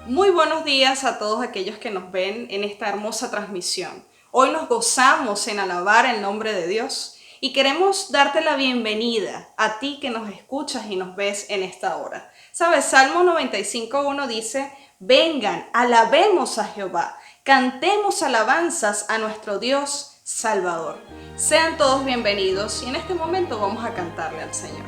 Muy buenos días a todos aquellos que nos ven en esta hermosa transmisión. Hoy nos gozamos en alabar el nombre de Dios y queremos darte la bienvenida a ti que nos escuchas y nos ves en esta hora. ¿Sabes? Salmo 95:1 dice, vengan, alabemos a Jehová, cantemos alabanzas a nuestro Dios Salvador. Sean todos bienvenidos y en este momento vamos a cantarle al Señor.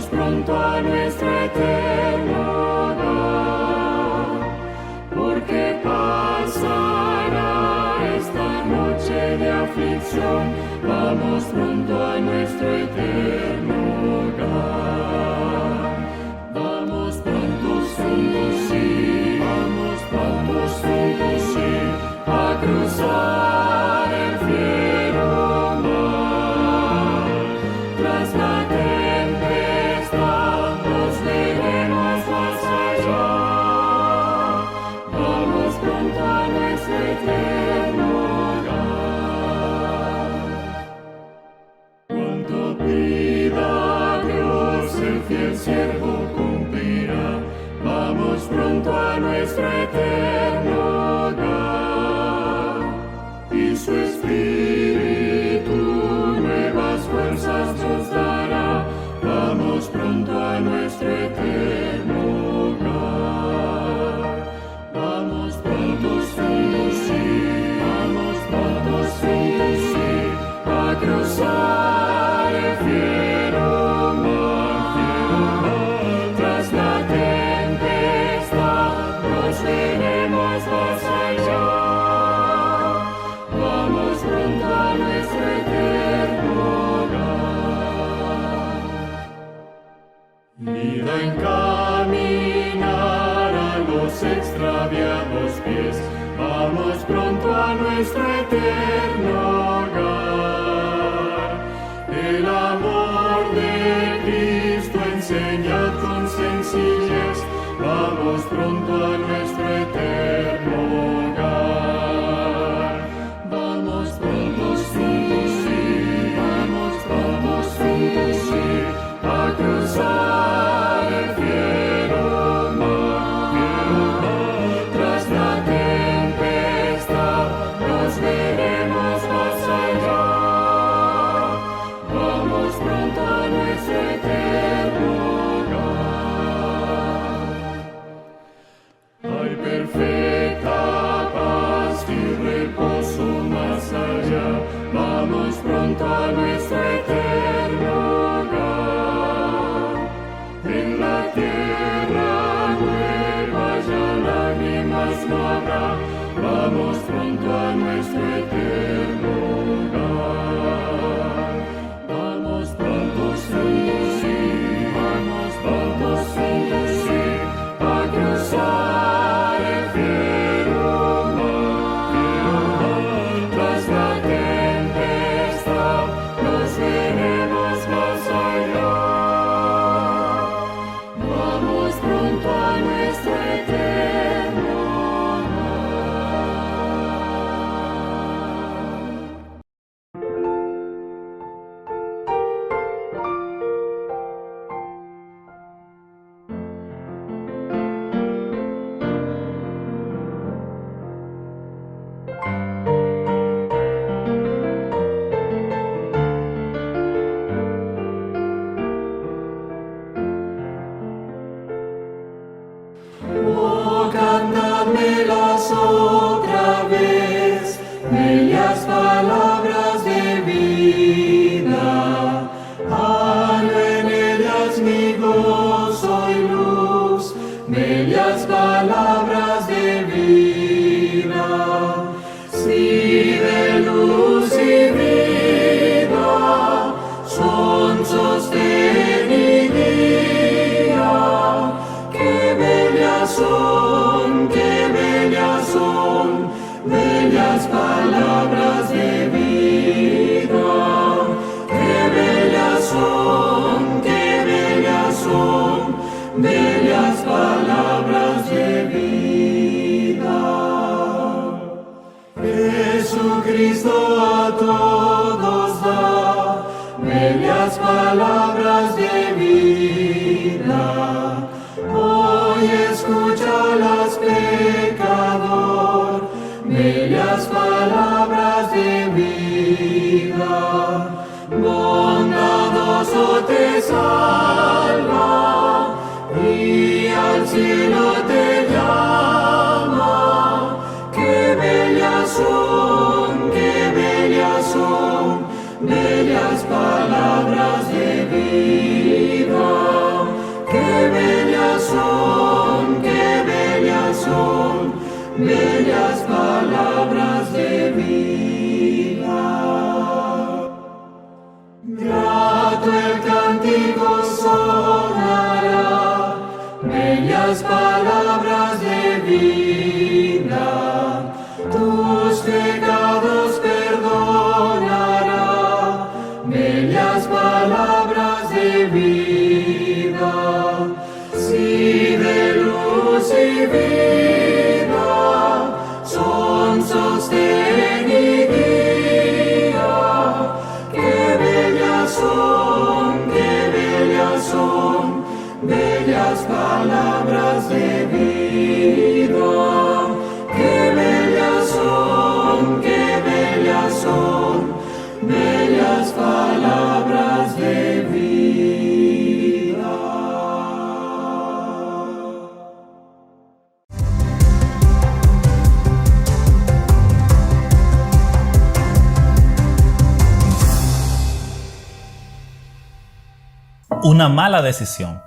Pronto a nuestro eterno hogar, porque pasará esta noche de aflicción. Vamos pronto a nuestro eterno hogar. Vamos pronto, sí, vamos pronto, sí, a cruzar el fiero mar. Tras la el siervo cumplirá. Vamos pronto a nuestro eterno hogar, y su Espíritu nuevas fuerzas nos dará. Vamos pronto a nuestro eterno hogar. Vamos pronto, sí, vamos pronto, sí, a cruzar el fiero mar. Veremos más allá. Vamos pronto a nuestro eterno hogar. Vida encaminar a los extraviados pies. Vamos pronto a nuestro eterno hogar. El amor de Cristo enseñad con sencillez. Vamos pronto a nuestro eterno hogar. Vamos pronto, sí, vamos pronto, sí, a cruzar el fiero mar. Tras la tempestad nos veremos más allá. Vamos pronto a nuestro eterno perfecta paz y reposo más allá. Vamos pronto a nuestro eterno hogar. En la tierra nueva ya lágrimas no habrá. Vamos pronto a nuestro eterno hogar. Vamos pronto, sí, vamos pronto, sí, a cruzar el fiero mar. Tras la tempestad nos veremos más allá. Vamos pronto a nuestro eterno oh, cantadmelas otra vez, bellas palabras de vida. Hallo en ellas mi gozo y luz, bellas palabras de vida. Sí, de luz y vida son sostén y guía. Qué bellas son, bellas palabras de vida. Qué bellas son, bellas palabras de vida. Cristo a todos da bellas palabras de vida. Hoy escúchalas, pecador, bellas palabras de vida. Bondadoso te salva y al cielo te llama. Qué bellas son, bellas palabras de vida. Qué bellas son, bellas palabras de vida. Grato el cántico sonará, bellas palabras de vida. Tus pecados perdonará, bellas palabras de vida. Si de luz y vida son sostén y guía, qué bellas son, bellas palabras de vida. Qué bellas son, bellas palabras de vida. Una mala decisión.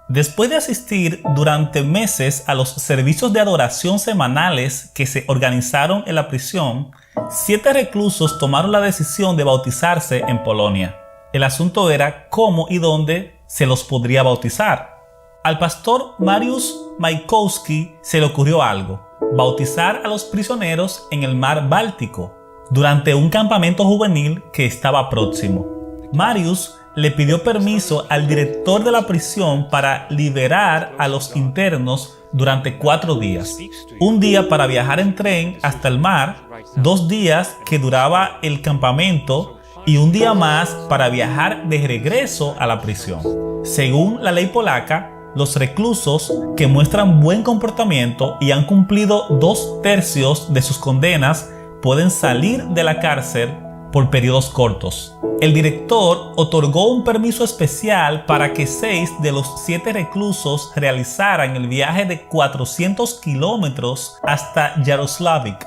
Después de asistir durante meses a los servicios de adoración semanales que se organizaron en la prisión, 7 reclusos tomaron la decisión de bautizarse en Polonia. El asunto era cómo y dónde se los podría bautizar. Al pastor Mariusz Majkowski se le ocurrió algo: bautizar a los prisioneros en el mar Báltico, durante un campamento juvenil que estaba próximo. Mariusz le pidió permiso al director de la prisión para liberar a los internos durante 4 días. Un día para viajar en tren hasta el mar, 2 días que duraba el campamento y un día más para viajar de regreso a la prisión. Según la ley polaca, los reclusos que muestran buen comportamiento y han cumplido 2/3 de sus condenas pueden salir de la cárcel por periodos cortos. El director otorgó un permiso especial para que 6 de los 7 reclusos realizaran el viaje de 400 kilómetros hasta Yaroslavl.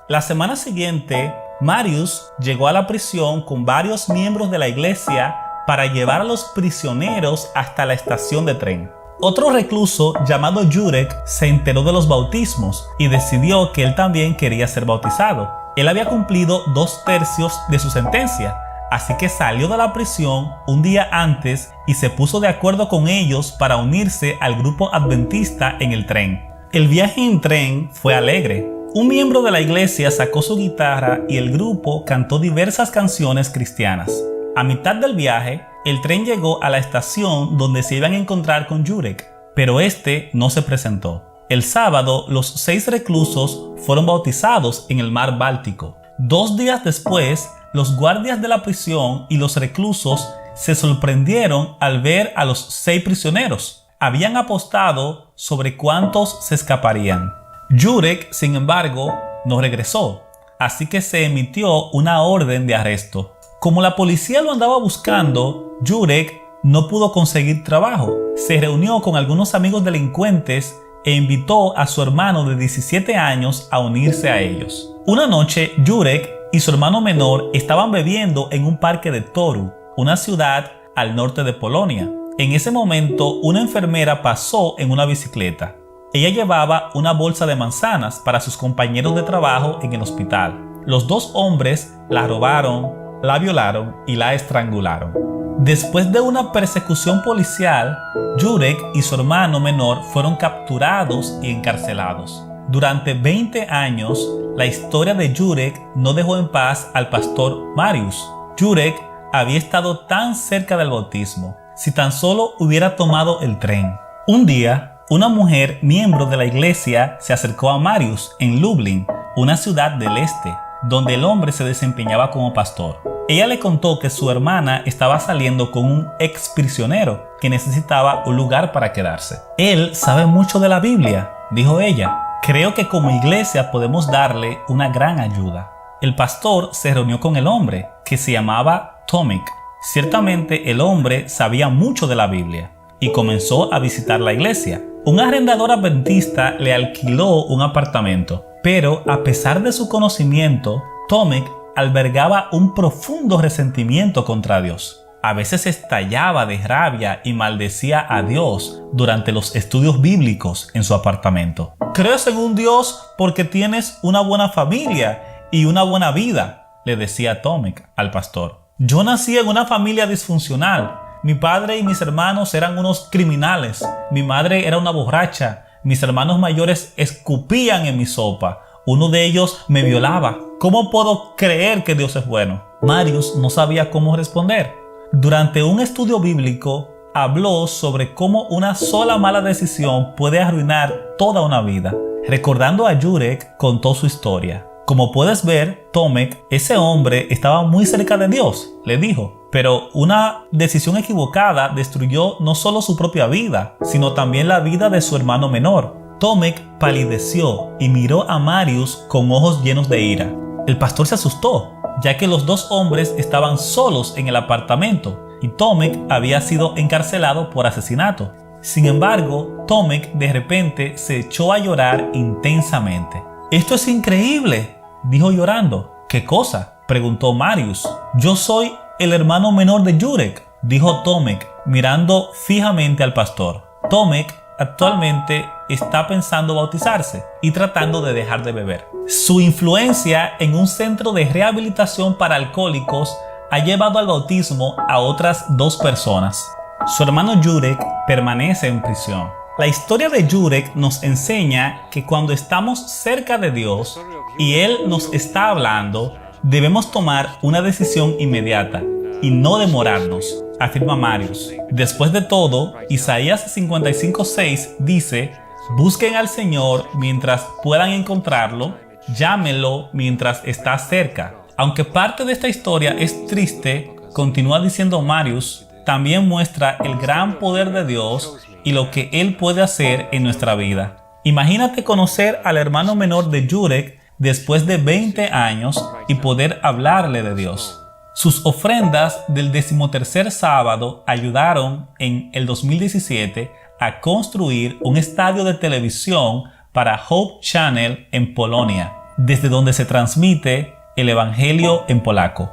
La semana siguiente, Mariusz llegó a la prisión con varios miembros de la iglesia para llevar a los prisioneros hasta la estación de tren. Otro recluso llamado Jurek se enteró de los bautismos y decidió que él también quería ser bautizado. Él había cumplido 2/3 de su sentencia, así que salió de la prisión un día antes y se puso de acuerdo con ellos para unirse al grupo adventista en el tren. El viaje en tren fue alegre. Un miembro de la iglesia sacó su guitarra y el grupo cantó diversas canciones cristianas. A mitad del viaje, el tren llegó a la estación donde se iban a encontrar con Jurek, pero este no se presentó. El sábado, los 6 reclusos fueron bautizados en el mar Báltico. 2 días después, los guardias de la prisión y los reclusos se sorprendieron al ver a los 6 prisioneros. Habían apostado sobre cuántos se escaparían. Jurek, sin embargo, no regresó, así que se emitió una orden de arresto. Como la policía lo andaba buscando, Jurek no pudo conseguir trabajo. Se reunió con algunos amigos delincuentes e invitó a su hermano de 17 años a unirse a ellos. Una noche, Jurek y su hermano menor estaban bebiendo en un parque de Toru, una ciudad al norte de Polonia. En ese momento, una enfermera pasó en una bicicleta. Ella llevaba una bolsa de manzanas para sus compañeros de trabajo en el hospital. Los 2 hombres la robaron, la violaron y la estrangularon. Después de una persecución policial, Jurek y su hermano menor fueron capturados y encarcelados. Durante 20 años, la historia de Jurek no dejó en paz al pastor Mariusz. Jurek había estado tan cerca del bautismo, si tan solo hubiera tomado el tren. Un día, una mujer miembro de la iglesia se acercó a Mariusz en Lublin, una ciudad del este. donde el hombre se desempeñaba como pastor. Ella le contó que su hermana estaba saliendo con un ex prisionero que necesitaba un lugar para quedarse. Él sabe mucho de la Biblia, dijo ella. Creo que como iglesia podemos darle una gran ayuda. El pastor se reunió con el hombre, que se llamaba Tomek. Ciertamente el hombre sabía mucho de la Biblia y comenzó a visitar la iglesia. Un arrendador adventista le alquiló un apartamento, pero a pesar de su conocimiento, Tomek albergaba un profundo resentimiento contra Dios. A veces estallaba de rabia y maldecía a Dios durante los estudios bíblicos en su apartamento. ¿Crees en un Dios porque tienes una buena familia y una buena vida?, le decía Tomek al pastor. Yo nací en una familia disfuncional. Mi padre y mis hermanos eran unos criminales. Mi madre era una borracha. Mis hermanos mayores escupían en mi sopa. Uno de ellos me violaba. ¿Cómo puedo creer que Dios es bueno? Marius no sabía cómo responder. Durante un estudio bíblico, habló sobre cómo una sola mala decisión puede arruinar toda una vida. Recordando a Jurek, contó su historia. Como puedes ver, Tomek, ese hombre estaba muy cerca de Dios, le dijo. Pero una decisión equivocada destruyó no solo su propia vida, sino también la vida de su hermano menor. Tomek palideció y miró a Marius con ojos llenos de ira. El pastor se asustó, ya que los dos hombres estaban solos en el apartamento y Tomek había sido encarcelado por asesinato. Sin embargo, Tomek de repente se echó a llorar intensamente. «Esto es increíble», dijo llorando. «¿Qué cosa?», preguntó Marius. «Yo soy el hermano menor de Jurek», dijo Tomek, mirando fijamente al pastor. Tomek actualmente está pensando bautizarse y tratando de dejar de beber. Su influencia en un centro de rehabilitación para alcohólicos ha llevado al bautismo a otras 2 personas. Su hermano Jurek permanece en prisión. La historia de Jurek nos enseña que cuando estamos cerca de Dios y Él nos está hablando, debemos tomar una decisión inmediata y no demorarnos, afirma Marius. Después de todo, Isaías 55:6 dice: busquen al Señor mientras puedan encontrarlo, llámenlo mientras está cerca. Aunque parte de esta historia es triste, continúa diciendo Marius, también muestra el gran poder de Dios y lo que Él puede hacer en nuestra vida. Imagínate conocer al hermano menor de Jurek después de 20 años y poder hablarle de Dios. Sus ofrendas del 13º sábado ayudaron en el 2017 a construir un estadio de televisión para Hope Channel en Polonia, desde donde se transmite el Evangelio en polaco.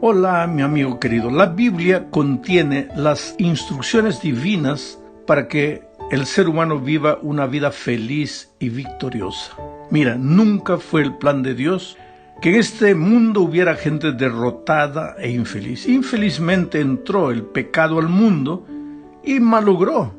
Hola, mi amigo querido. La Biblia contiene las instrucciones divinas para que el ser humano viva una vida feliz y victoriosa. Mira, nunca fue el plan de Dios que en este mundo hubiera gente derrotada e infeliz. Infelizmente entró el pecado al mundo y malogró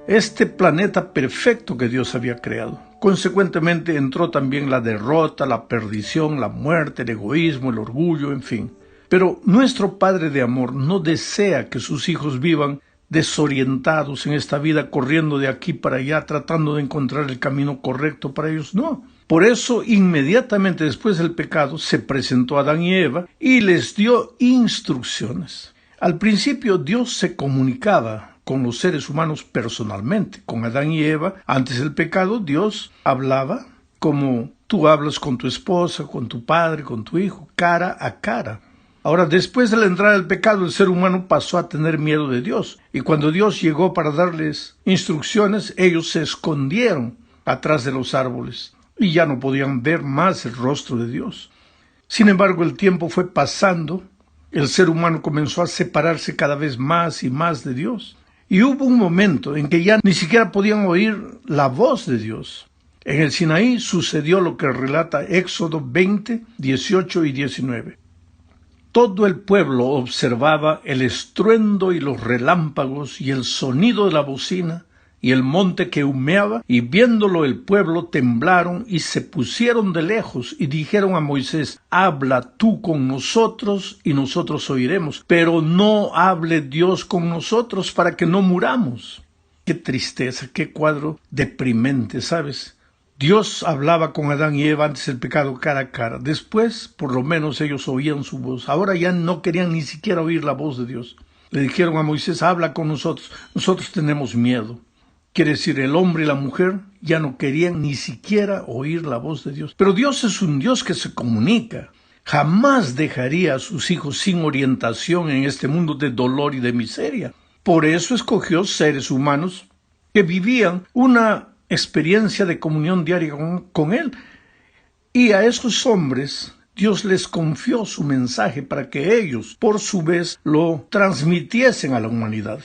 este planeta perfecto que Dios había creado. Consecuentemente entró también la derrota, la perdición, la muerte, el egoísmo, el orgullo, en fin. Pero nuestro Padre de amor no desea que sus hijos vivan desorientados en esta vida, corriendo de aquí para allá, tratando de encontrar el camino correcto para ellos. No. Por eso, inmediatamente después del pecado, se presentó a Adán y Eva y les dio instrucciones. Al principio, Dios se comunicaba con los seres humanos personalmente. Con Adán y Eva, antes del pecado, Dios hablaba como tú hablas con tu esposa, con tu padre, con tu hijo, cara a cara. Ahora, después de la entrada del pecado, el ser humano pasó a tener miedo de Dios. Y cuando Dios llegó para darles instrucciones, ellos se escondieron atrás de los árboles y ya no podían ver más el rostro de Dios. Sin embargo, el tiempo fue pasando, el ser humano comenzó a separarse cada vez más y más de Dios. Y hubo un momento en que ya ni siquiera podían oír la voz de Dios. En el Sinaí sucedió lo que relata Éxodo 20, 18 y 19. Todo el pueblo observaba el estruendo y los relámpagos y el sonido de la bocina y el monte que humeaba, y viéndolo el pueblo temblaron y se pusieron de lejos y dijeron a Moisés: habla tú con nosotros y nosotros oiremos, pero no hable Dios con nosotros para que no muramos. Qué tristeza, qué cuadro deprimente, ¿sabes? Dios hablaba con Adán y Eva antes del pecado cara a cara. Después, por lo menos, ellos oían su voz. Ahora ya no querían ni siquiera oír la voz de Dios. Le dijeron a Moisés: habla con nosotros, nosotros tenemos miedo. Quiere decir, el hombre y la mujer ya no querían ni siquiera oír la voz de Dios. Pero Dios es un Dios que se comunica. Jamás dejaría a sus hijos sin orientación en este mundo de dolor y de miseria. Por eso escogió seres humanos que vivían una experiencia de comunión diaria con Él. Y a esos hombres Dios les confió su mensaje para que ellos, por su vez, lo transmitiesen a la humanidad.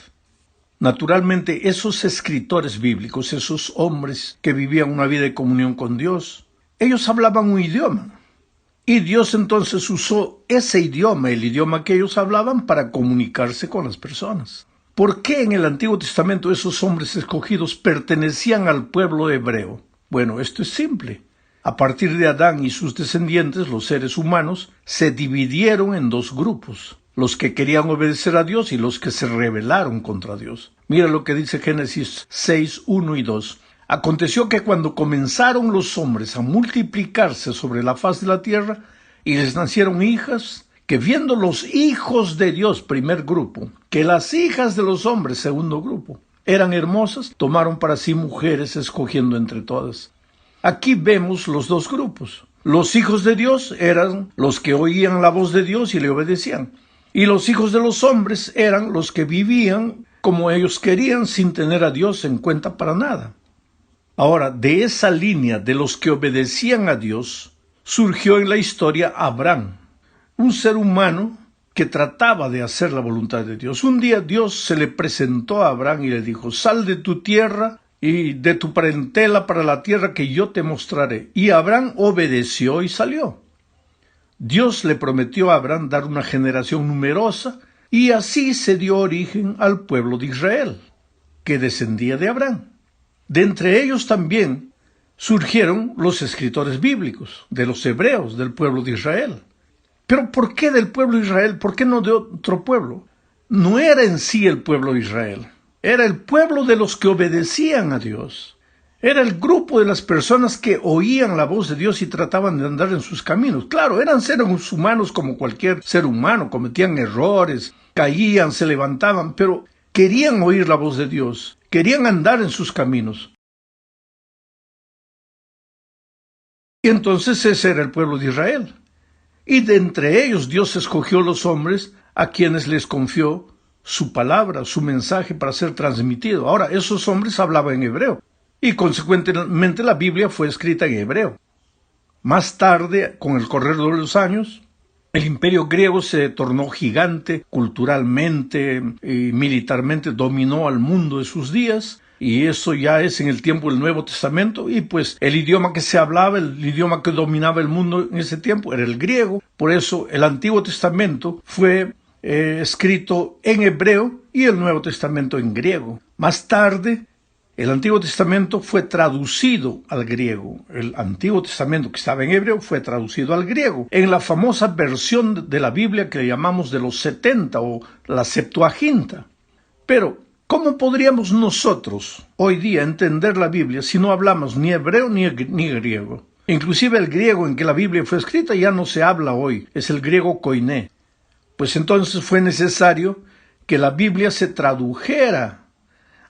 Naturalmente, esos escritores bíblicos, esos hombres que vivían una vida de comunión con Dios, ellos hablaban un idioma. Y Dios entonces usó ese idioma, el idioma que ellos hablaban, para comunicarse con las personas. ¿Por qué en el Antiguo Testamento esos hombres escogidos pertenecían al pueblo hebreo? Bueno, esto es simple. A partir de Adán y sus descendientes, los seres humanos, se dividieron en dos grupos: los que querían obedecer a Dios y los que se rebelaron contra Dios. Mira lo que dice Génesis 6, 1 y 2. Aconteció que cuando comenzaron los hombres a multiplicarse sobre la faz de la tierra, y les nacieron hijas, que viendo los hijos de Dios, primer grupo, que las hijas de los hombres, segundo grupo, eran hermosas, tomaron para sí mujeres, escogiendo entre todas. Aquí vemos los dos grupos. Los hijos de Dios eran los que oían la voz de Dios y le obedecían. Y los hijos de los hombres eran los que vivían como ellos querían, sin tener a Dios en cuenta para nada. Ahora, de esa línea de los que obedecían a Dios, surgió en la historia Abraham, un ser humano que trataba de hacer la voluntad de Dios. Un día Dios se le presentó a Abraham y le dijo: sal de tu tierra y de tu parentela para la tierra que yo te mostraré. Y Abraham obedeció y salió. Dios le prometió a Abraham dar una generación numerosa, y así se dio origen al pueblo de Israel, que descendía de Abraham. De entre ellos también surgieron los escritores bíblicos, de los hebreos, del pueblo de Israel. Pero ¿por qué del pueblo de Israel? ¿Por qué no de otro pueblo? No era en sí el pueblo de Israel, era el pueblo de los que obedecían a Dios. Era el grupo de las personas que oían la voz de Dios y trataban de andar en sus caminos. Claro, eran seres humanos como cualquier ser humano, cometían errores, caían, se levantaban, pero querían oír la voz de Dios, querían andar en sus caminos. Y entonces ese era el pueblo de Israel. Y de entre ellos Dios escogió los hombres a quienes les confió su palabra, su mensaje para ser transmitido. Ahora, esos hombres hablaban en hebreo. Y consecuentemente la Biblia fue escrita en hebreo. Más tarde, con el correr de los años, el imperio griego se tornó gigante culturalmente y militarmente, dominó al mundo de sus días, y eso ya es en el tiempo del Nuevo Testamento, y pues el idioma que se hablaba, el idioma que dominaba el mundo en ese tiempo era el griego. Por eso el Antiguo Testamento fue escrito en hebreo y el Nuevo Testamento en griego. Más tarde, el Antiguo Testamento fue traducido al griego. El Antiguo Testamento que estaba en hebreo fue traducido al griego, en la famosa versión de la Biblia que le llamamos de los 70 o la Septuaginta. Pero, ¿cómo podríamos nosotros hoy día entender la Biblia si no hablamos ni hebreo ni griego? Inclusive el griego en que la Biblia fue escrita ya no se habla hoy, es el griego koiné. Pues entonces fue necesario que la Biblia se tradujera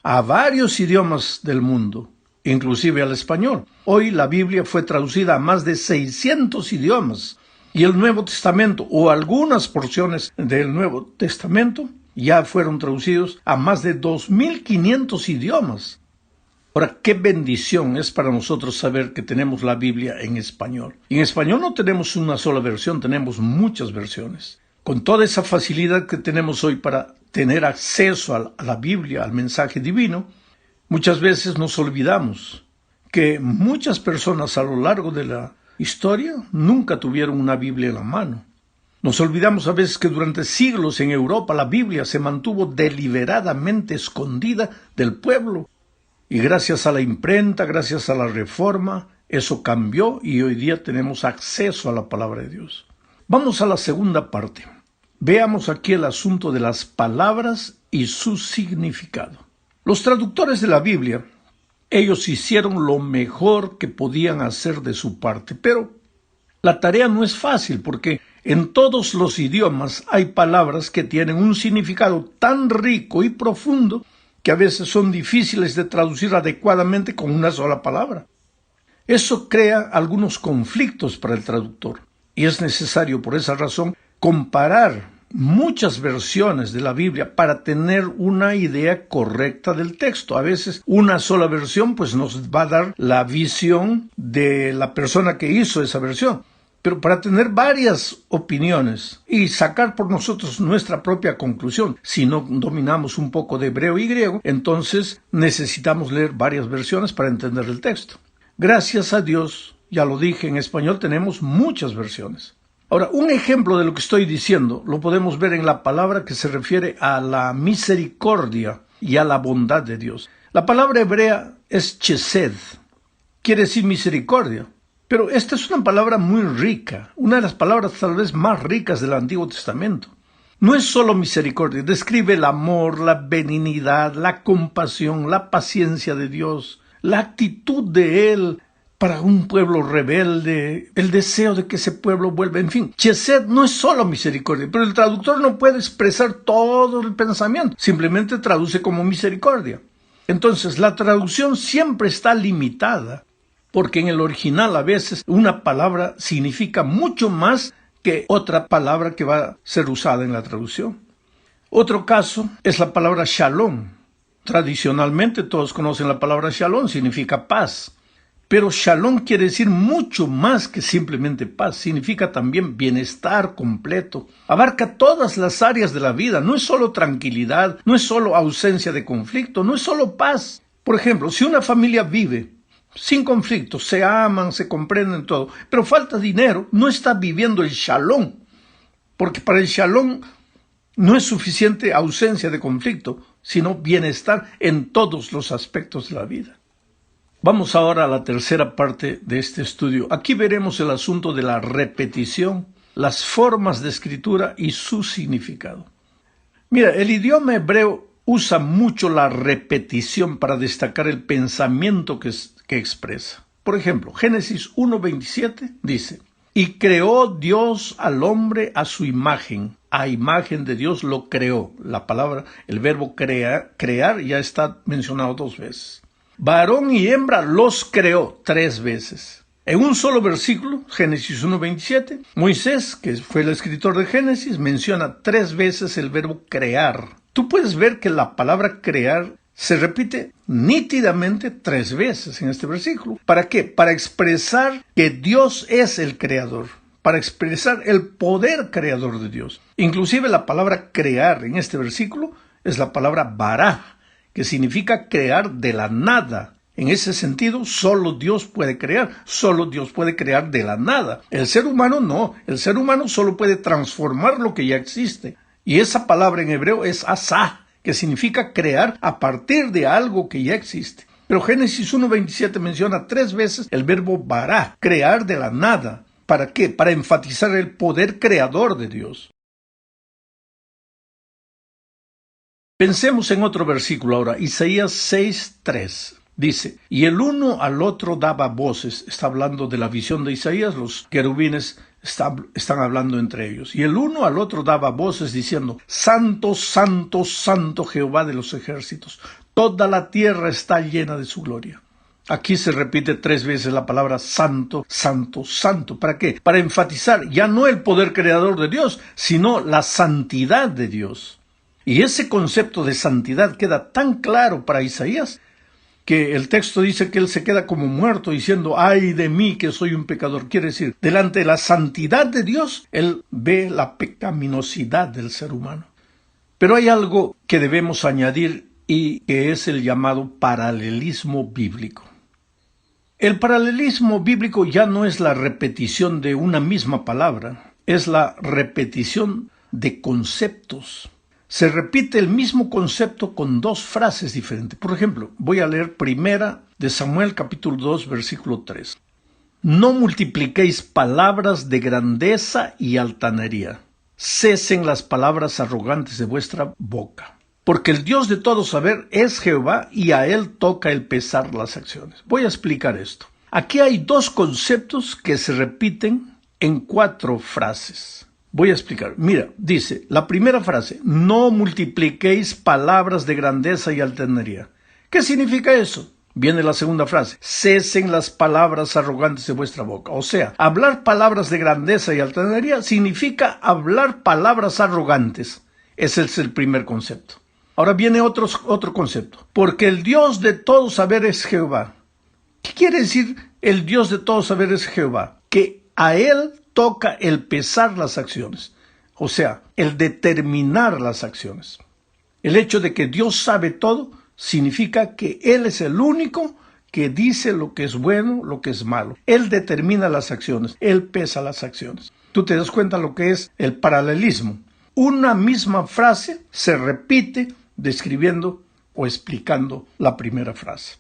a varios idiomas del mundo, inclusive al español. Hoy la Biblia fue traducida a más de 600 idiomas, y el Nuevo Testamento, o algunas porciones del Nuevo Testamento, ya fueron traducidos a más de 2.500 idiomas. Ahora, qué bendición es para nosotros saber que tenemos la Biblia en español. Y en español no tenemos una sola versión, tenemos muchas versiones. Con toda esa facilidad que tenemos hoy para tener acceso a la Biblia, al mensaje divino, muchas veces nos olvidamos que muchas personas a lo largo de la historia nunca tuvieron una Biblia en la mano. Nos olvidamos a veces que durante siglos en Europa la Biblia se mantuvo deliberadamente escondida del pueblo. Y gracias a la imprenta, gracias a la Reforma, eso cambió y hoy día tenemos acceso a la palabra de Dios. Vamos a la segunda parte. Veamos aquí el asunto de las palabras y su significado. Los traductores de la Biblia, ellos hicieron lo mejor que podían hacer de su parte, pero la tarea no es fácil porque en todos los idiomas hay palabras que tienen un significado tan rico y profundo que a veces son difíciles de traducir adecuadamente con una sola palabra. Eso crea algunos conflictos para el traductor y es necesario por esa razón comparar muchas versiones de la Biblia para tener una idea correcta del texto. A veces una sola versión pues nos va a dar la visión de la persona que hizo esa versión. Pero para tener varias opiniones y sacar por nosotros nuestra propia conclusión, si no dominamos un poco de hebreo y griego, entonces necesitamos leer varias versiones para entender el texto. Gracias a Dios, ya lo dije, en español tenemos muchas versiones. Ahora, un ejemplo de lo que estoy diciendo lo podemos ver en la palabra que se refiere a la misericordia y a la bondad de Dios. La palabra hebrea es chesed, quiere decir misericordia. Pero esta es una palabra muy rica, una de las palabras tal vez más ricas del Antiguo Testamento. No es solo misericordia, describe el amor, la benignidad, la compasión, la paciencia de Dios, la actitud de Él para un pueblo rebelde, el deseo de que ese pueblo vuelva, en fin. Chesed no es solo misericordia, pero el traductor no puede expresar todo el pensamiento, simplemente traduce como misericordia. Entonces, la traducción siempre está limitada, porque en el original a veces una palabra significa mucho más que otra palabra que va a ser usada en la traducción. Otro caso es la palabra shalom. Tradicionalmente todos conocen la palabra shalom, significa paz. Pero shalom quiere decir mucho más que simplemente paz, significa también bienestar completo. Abarca todas las áreas de la vida, no es solo tranquilidad, no es solo ausencia de conflicto, no es solo paz. Por ejemplo, si una familia vive sin conflictos, se aman, se comprenden todo, pero falta dinero, no está viviendo el shalom, porque para el shalom no es suficiente ausencia de conflicto, sino bienestar en todos los aspectos de la vida. Vamos ahora a la tercera parte de este estudio. Aquí veremos el asunto de la repetición, las formas de escritura y su significado. Mira, el idioma hebreo usa mucho la repetición para destacar el pensamiento que expresa. Por ejemplo, Génesis 1:27 dice: y creó Dios al hombre a su imagen. A imagen de Dios lo creó. La palabra, el verbo crear ya está mencionado 2 veces. Varón y hembra los creó 3 veces. En un solo versículo, Génesis 1:27, Moisés, que fue el escritor de Génesis, menciona 3 veces el verbo crear. Tú puedes ver que la palabra crear se repite nítidamente 3 veces en este versículo. ¿Para qué? Para expresar que Dios es el creador, para expresar el poder creador de Dios. Inclusive la palabra crear en este versículo es la palabra bará, que significa crear de la nada. En ese sentido, solo Dios puede crear, solo Dios puede crear de la nada. El ser humano no, el ser humano solo puede transformar lo que ya existe. Y esa palabra en hebreo es asá, que significa crear a partir de algo que ya existe. Pero Génesis 1:27 menciona 3 veces el verbo bará, crear de la nada. ¿Para qué? Para enfatizar el poder creador de Dios. Pensemos en otro versículo ahora, Isaías 6:3. Dice: y el uno al otro daba voces. Está hablando de la visión de Isaías, los querubines están hablando entre ellos. Y el uno al otro daba voces diciendo: Santo, Santo, Santo Jehová de los ejércitos. Toda la tierra está llena de su gloria. Aquí se repite 3 veces la palabra santo, santo, santo. ¿Para qué? Para enfatizar ya no el poder creador de Dios, sino la santidad de Dios. Y ese concepto de santidad queda tan claro para Isaías que el texto dice que él se queda como muerto diciendo: ay de mí que soy un pecador. Quiere decir, delante de la santidad de Dios, él ve la pecaminosidad del ser humano. Pero hay algo que debemos añadir y que es el llamado paralelismo bíblico. El paralelismo bíblico ya no es la repetición de una misma palabra. es la repetición de conceptos. Se repite el mismo concepto con dos frases diferentes. Por ejemplo, voy a leer primera de Samuel capítulo 2 versículo 3. No multipliquéis palabras de grandeza y altanería. Cesen las palabras arrogantes de vuestra boca. Porque el Dios de todo saber es Jehová y a él toca el pesar las acciones. Voy a explicar esto. Aquí hay dos conceptos que se repiten en 4 frases. Voy a explicar. Mira, dice la primera frase, no multipliquéis palabras de grandeza y altanería. ¿Qué significa eso? Viene la segunda frase, cesen las palabras arrogantes de vuestra boca. O sea, hablar palabras de grandeza y altanería significa hablar palabras arrogantes. Ese es el primer concepto. Ahora viene otro concepto. Porque el Dios de todo saber es Jehová. ¿Qué quiere decir el Dios de todo saber es Jehová? Que a él toca el pesar las acciones, o sea, el determinar las acciones. El hecho de que Dios sabe todo significa que Él es el único que dice lo que es bueno, lo que es malo. Él determina las acciones, Él pesa las acciones. Tú te das cuenta lo que es el paralelismo. Una misma frase se repite describiendo o explicando la primera frase.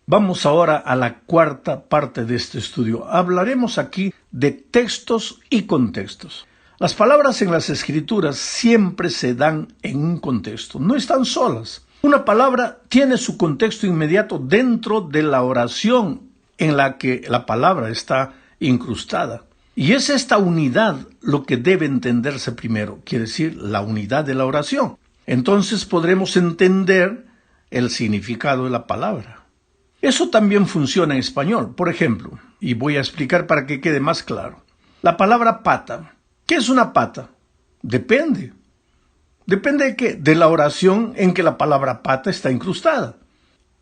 Vamos ahora a la cuarta parte de este estudio. Hablaremos aquí de textos y contextos. Las palabras en las Escrituras siempre se dan en un contexto, no están solas. Una palabra tiene su contexto inmediato dentro de la oración en la que la palabra está incrustada. Y es esta unidad lo que debe entenderse primero, quiere decir la unidad de la oración. Entonces podremos entender el significado de la palabra. Eso también funciona en español. Por ejemplo, y voy a explicar para que quede más claro. La palabra pata. ¿Qué es una pata? Depende. ¿Depende de qué? De la oración en que la palabra pata está incrustada.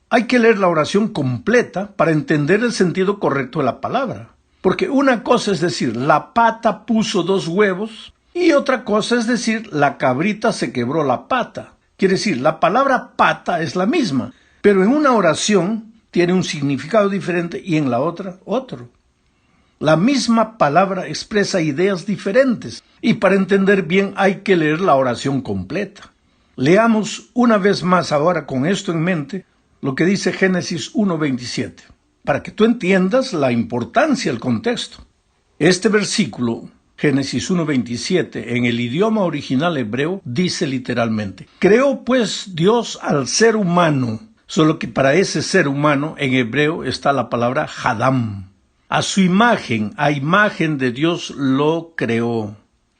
Hay que leer la oración completa para entender el sentido correcto de la palabra. Porque una cosa es decir, la pata puso 2 huevos, y otra cosa es decir, la cabrita se quebró la pata. Quiere decir, la palabra pata es la misma, pero en una oración tiene un significado diferente y en la otra, otro. La misma palabra expresa ideas diferentes y para entender bien hay que leer la oración completa. Leamos una vez más ahora con esto en mente lo que dice Génesis 1:27, para que tú entiendas la importancia del contexto. Este versículo, Génesis 1:27, en el idioma original hebreo, dice literalmente, creó pues Dios al ser humano. Solo que para ese ser humano en hebreo está la palabra Hadam. A su imagen, a imagen de Dios lo creó.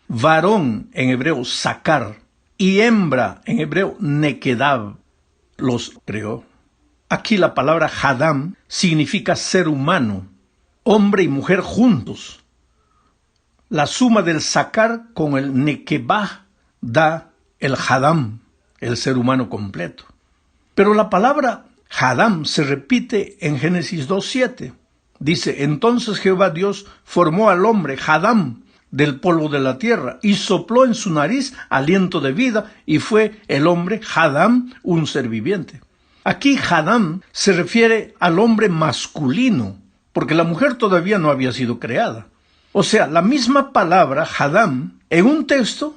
Varón en hebreo Sakar y hembra en hebreo Nekedab los creó. Aquí la palabra Hadam significa ser humano, hombre y mujer juntos. La suma del Sakar con el Nekebah da el Hadam, el ser humano completo. Pero la palabra Hadam se repite en Génesis 2:7. Dice, entonces Jehová Dios formó al hombre Hadam del polvo de la tierra y sopló en su nariz aliento de vida y fue el hombre Hadam un ser viviente. Aquí Hadam se refiere al hombre masculino, porque la mujer todavía no había sido creada. O sea, la misma palabra Hadam en un texto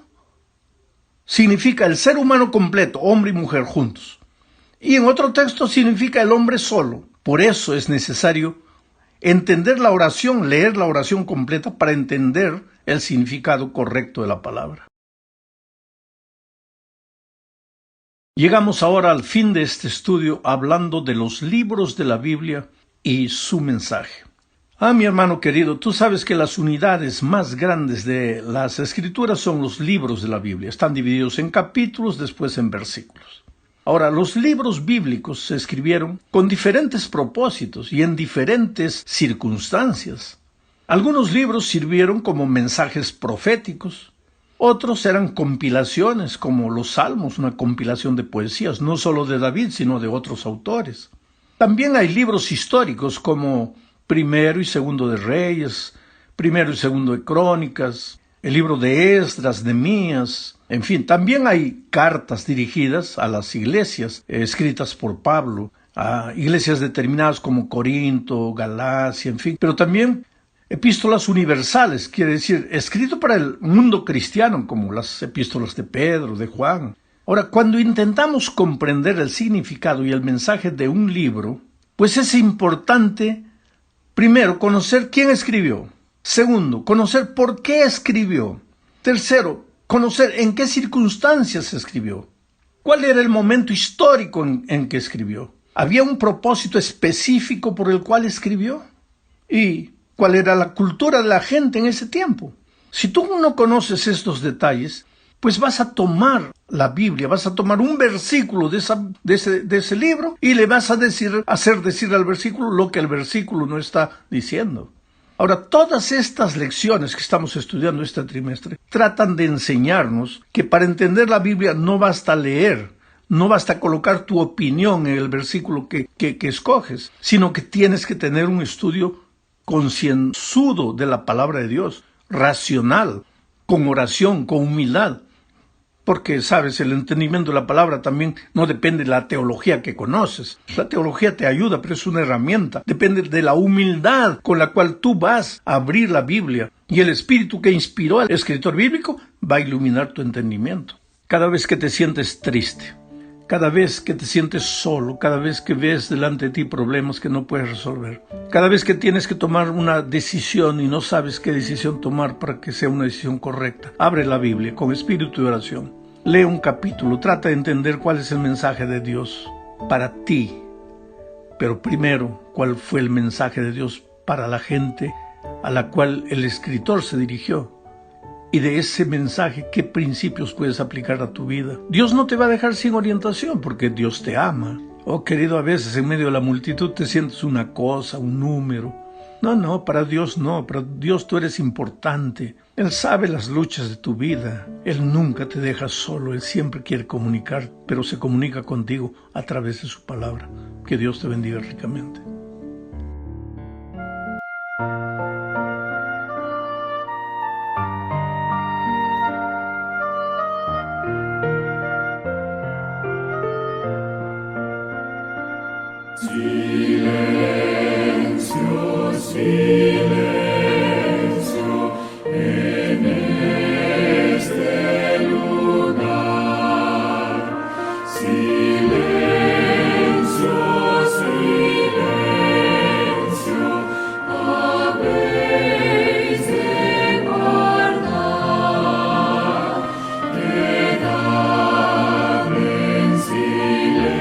significa el ser humano completo, hombre y mujer juntos. Y en otro texto significa el hombre solo. Por eso es necesario entender la oración, leer la oración completa para entender el significado correcto de la palabra. Llegamos ahora al fin de este estudio hablando de los libros de la Biblia y su mensaje. Mi hermano querido, tú sabes que las unidades más grandes de las Escrituras son los libros de la Biblia. Están divididos en capítulos, después en versículos. Ahora, los libros bíblicos se escribieron con diferentes propósitos y en diferentes circunstancias. Algunos libros sirvieron como mensajes proféticos, otros eran compilaciones como los Salmos, una compilación de poesías, no solo de David, sino de otros autores. También hay libros históricos como Primero y Segundo de Reyes, Primero y Segundo de Crónicas, el libro de Esdras, Nehemías. En fin, también hay cartas dirigidas a las iglesias, escritas por Pablo, a iglesias determinadas como Corinto, Galacia, en fin. Pero también epístolas universales, quiere decir, escrito para el mundo cristiano, como las epístolas de Pedro, de Juan. Ahora, cuando intentamos comprender el significado y el mensaje de un libro, pues es importante, primero, conocer quién escribió. Segundo, conocer por qué escribió. Tercero, conocer en qué circunstancias escribió. ¿Cuál era el momento histórico en que escribió? ¿Había un propósito específico por el cual escribió? ¿Y cuál era la cultura de la gente en ese tiempo? Si tú no conoces estos detalles, pues vas a tomar la Biblia, vas a tomar un versículo de ese libro y le vas a hacer decir al versículo lo que el versículo no está diciendo. Ahora, todas estas lecciones que estamos estudiando este trimestre tratan de enseñarnos que para entender la Biblia no basta leer, no basta colocar tu opinión en el versículo que escoges, sino que tienes que tener un estudio concienzudo de la palabra de Dios, racional, con oración, con humildad. Porque, sabes, el entendimiento de la palabra también no depende de la teología que conoces. La teología te ayuda, pero es una herramienta. Depende de la humildad con la cual tú vas a abrir la Biblia. Y el espíritu que inspiró al escritor bíblico va a iluminar tu entendimiento. Cada vez que te sientes triste, cada vez que te sientes solo, cada vez que ves delante de ti problemas que no puedes resolver, cada vez que tienes que tomar una decisión y no sabes qué decisión tomar para que sea una decisión correcta, abre la Biblia con espíritu de oración. Lee un capítulo, trata de entender cuál es el mensaje de Dios para ti. Pero primero, cuál fue el mensaje de Dios para la gente a la cual el escritor se dirigió. Y de ese mensaje, ¿qué principios puedes aplicar a tu vida? Dios no te va a dejar sin orientación porque Dios te ama. Oh, querido, a veces en medio de la multitud te sientes una cosa, un número. No, para Dios no, para Dios tú eres importante. Él sabe las luchas de tu vida. Él nunca te deja solo, Él siempre quiere comunicar, pero se comunica contigo a través de su palabra. Que Dios te bendiga ricamente. Silencio, silencio, en este lugar. Silencio, silencio, habéis de guardar. Quedad en silencio.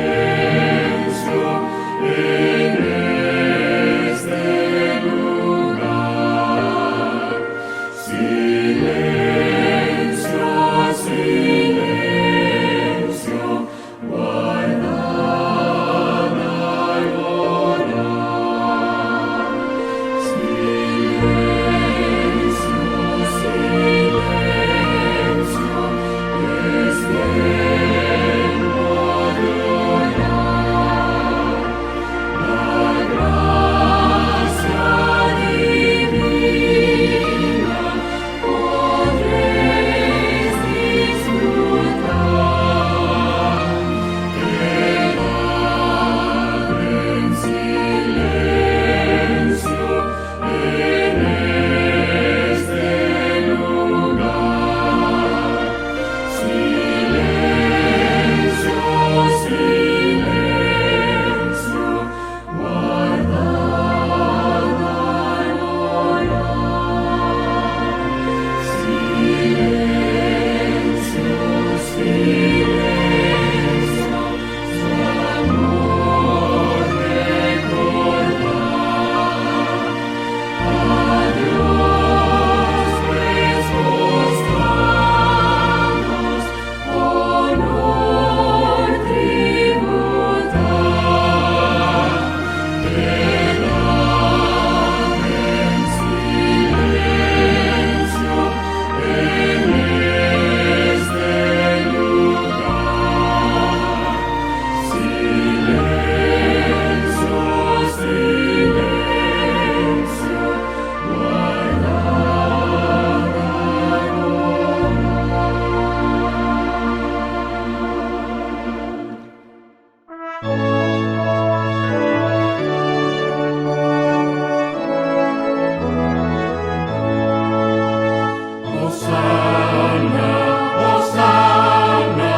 Hosanna, Hosanna,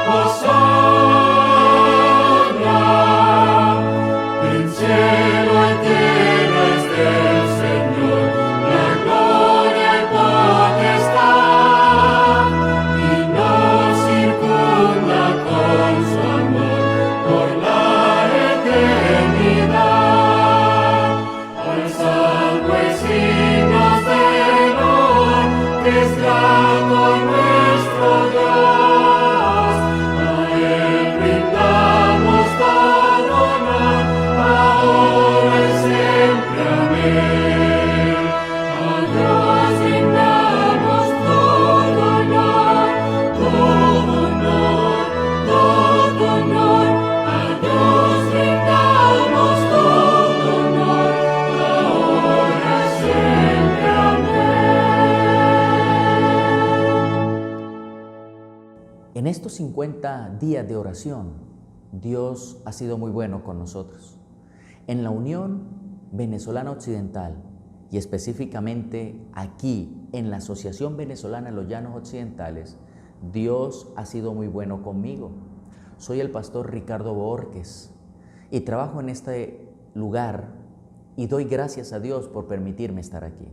Hosanna. En cielo y tierra es del Señor la gloria y potestad, y nos circunda con su amor por la eternidad. Alzad pues himnos de honor, que es grato nuestro Dios. A Él brindamos todo honor, ahora y siempre. Amén. A Dios brindamos todo honor, todo honor, todo honor. A Dios brindamos todo honor, ahora y siempre. Amén. En estos 50 días de oración, Dios ha sido muy bueno con nosotros. En la Unión Venezolana Occidental y específicamente aquí en la Asociación Venezolana de los Llanos Occidentales, Dios ha sido muy bueno conmigo. Soy el pastor Ricardo Borges y trabajo en este lugar y doy gracias a Dios por permitirme estar aquí.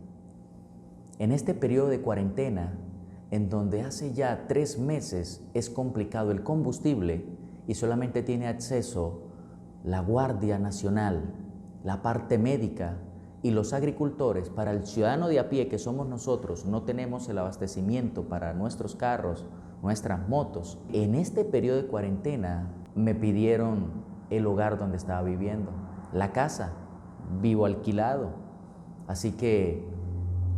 En este periodo de cuarentena, en donde hace ya 3 meses es complicado el combustible y solamente tiene acceso la Guardia Nacional, la parte médica y los agricultores, para el ciudadano de a pie que somos nosotros, no tenemos el abastecimiento para nuestros carros, nuestras motos. En este periodo de cuarentena me pidieron el hogar donde estaba viviendo, la casa, vivo alquilado. Así que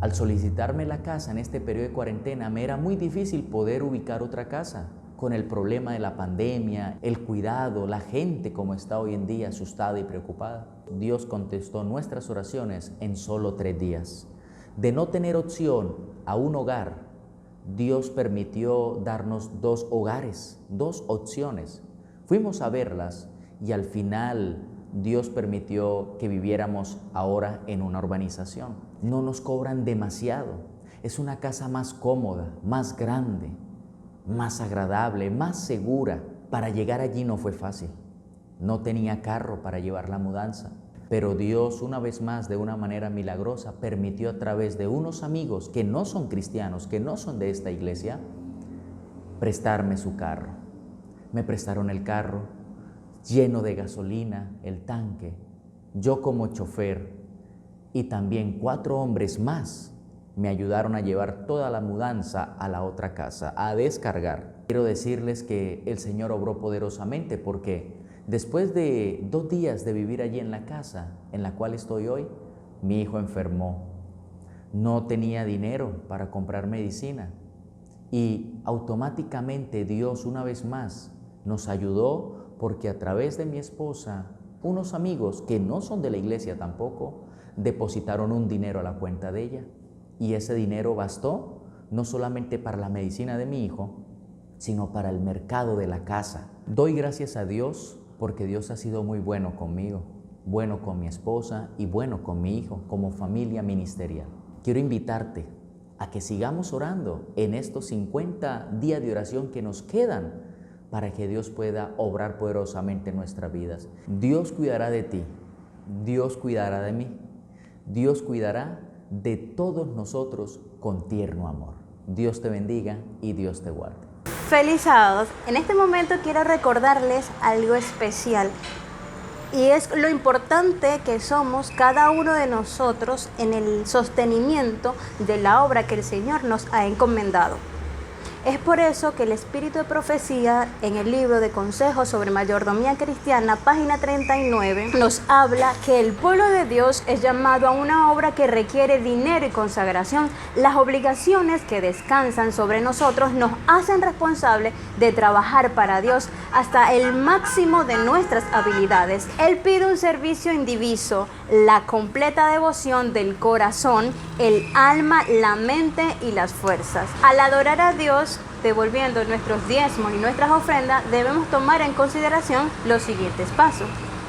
al solicitarme la casa en este periodo de cuarentena, me era muy difícil poder ubicar otra casa. Con el problema de la pandemia, el cuidado, la gente como está hoy en día asustada y preocupada. Dios contestó nuestras oraciones en solo 3 días. De no tener opción a un hogar, Dios permitió darnos 2 hogares, 2 opciones. Fuimos a verlas y al final Dios permitió que viviéramos ahora en una urbanización. No nos cobran demasiado. Es una casa más cómoda, más grande, más agradable, más segura. Para llegar allí no fue fácil. No tenía carro para llevar la mudanza. Pero Dios, una vez más, de una manera milagrosa, permitió a través de unos amigos que no son cristianos, que no son de esta iglesia, prestarme su carro. Me prestaron el carro lleno de gasolina, el tanque, yo como chofer y también 4 hombres más me ayudaron a llevar toda la mudanza a la otra casa, a descargar. Quiero decirles que el Señor obró poderosamente porque después de 2 días de vivir allí en la casa en la cual estoy hoy, mi hijo enfermó. No tenía dinero para comprar medicina y automáticamente Dios una vez más nos ayudó porque a través de mi esposa, unos amigos que no son de la iglesia tampoco, depositaron un dinero a la cuenta de ella. Y ese dinero bastó no solamente para la medicina de mi hijo, sino para el mercado de la casa. Doy gracias a Dios porque Dios ha sido muy bueno conmigo, bueno con mi esposa y bueno con mi hijo, como familia ministerial. Quiero invitarte a que sigamos orando en estos 50 días de oración que nos quedan para que Dios pueda obrar poderosamente en nuestras vidas. Dios cuidará de ti, Dios cuidará de mí, Dios cuidará de todos nosotros con tierno amor. Dios te bendiga y Dios te guarde. Feliz sábado. En este momento quiero recordarles algo especial y es lo importante que somos cada uno de nosotros en el sostenimiento de la obra que el Señor nos ha encomendado. Es por eso que el Espíritu de Profecía en el libro de Consejos sobre Mayordomía Cristiana, página 39, nos habla que el pueblo de Dios es llamado a una obra que requiere dinero y consagración. Las obligaciones que descansan sobre nosotros nos hacen responsables de trabajar para Dios hasta el máximo de nuestras habilidades. Él pide un servicio indiviso, la completa devoción del corazón, el alma, la mente y las fuerzas. Al adorar a Dios, devolviendo nuestros diezmos y nuestras ofrendas, debemos tomar en consideración los siguientes pasos.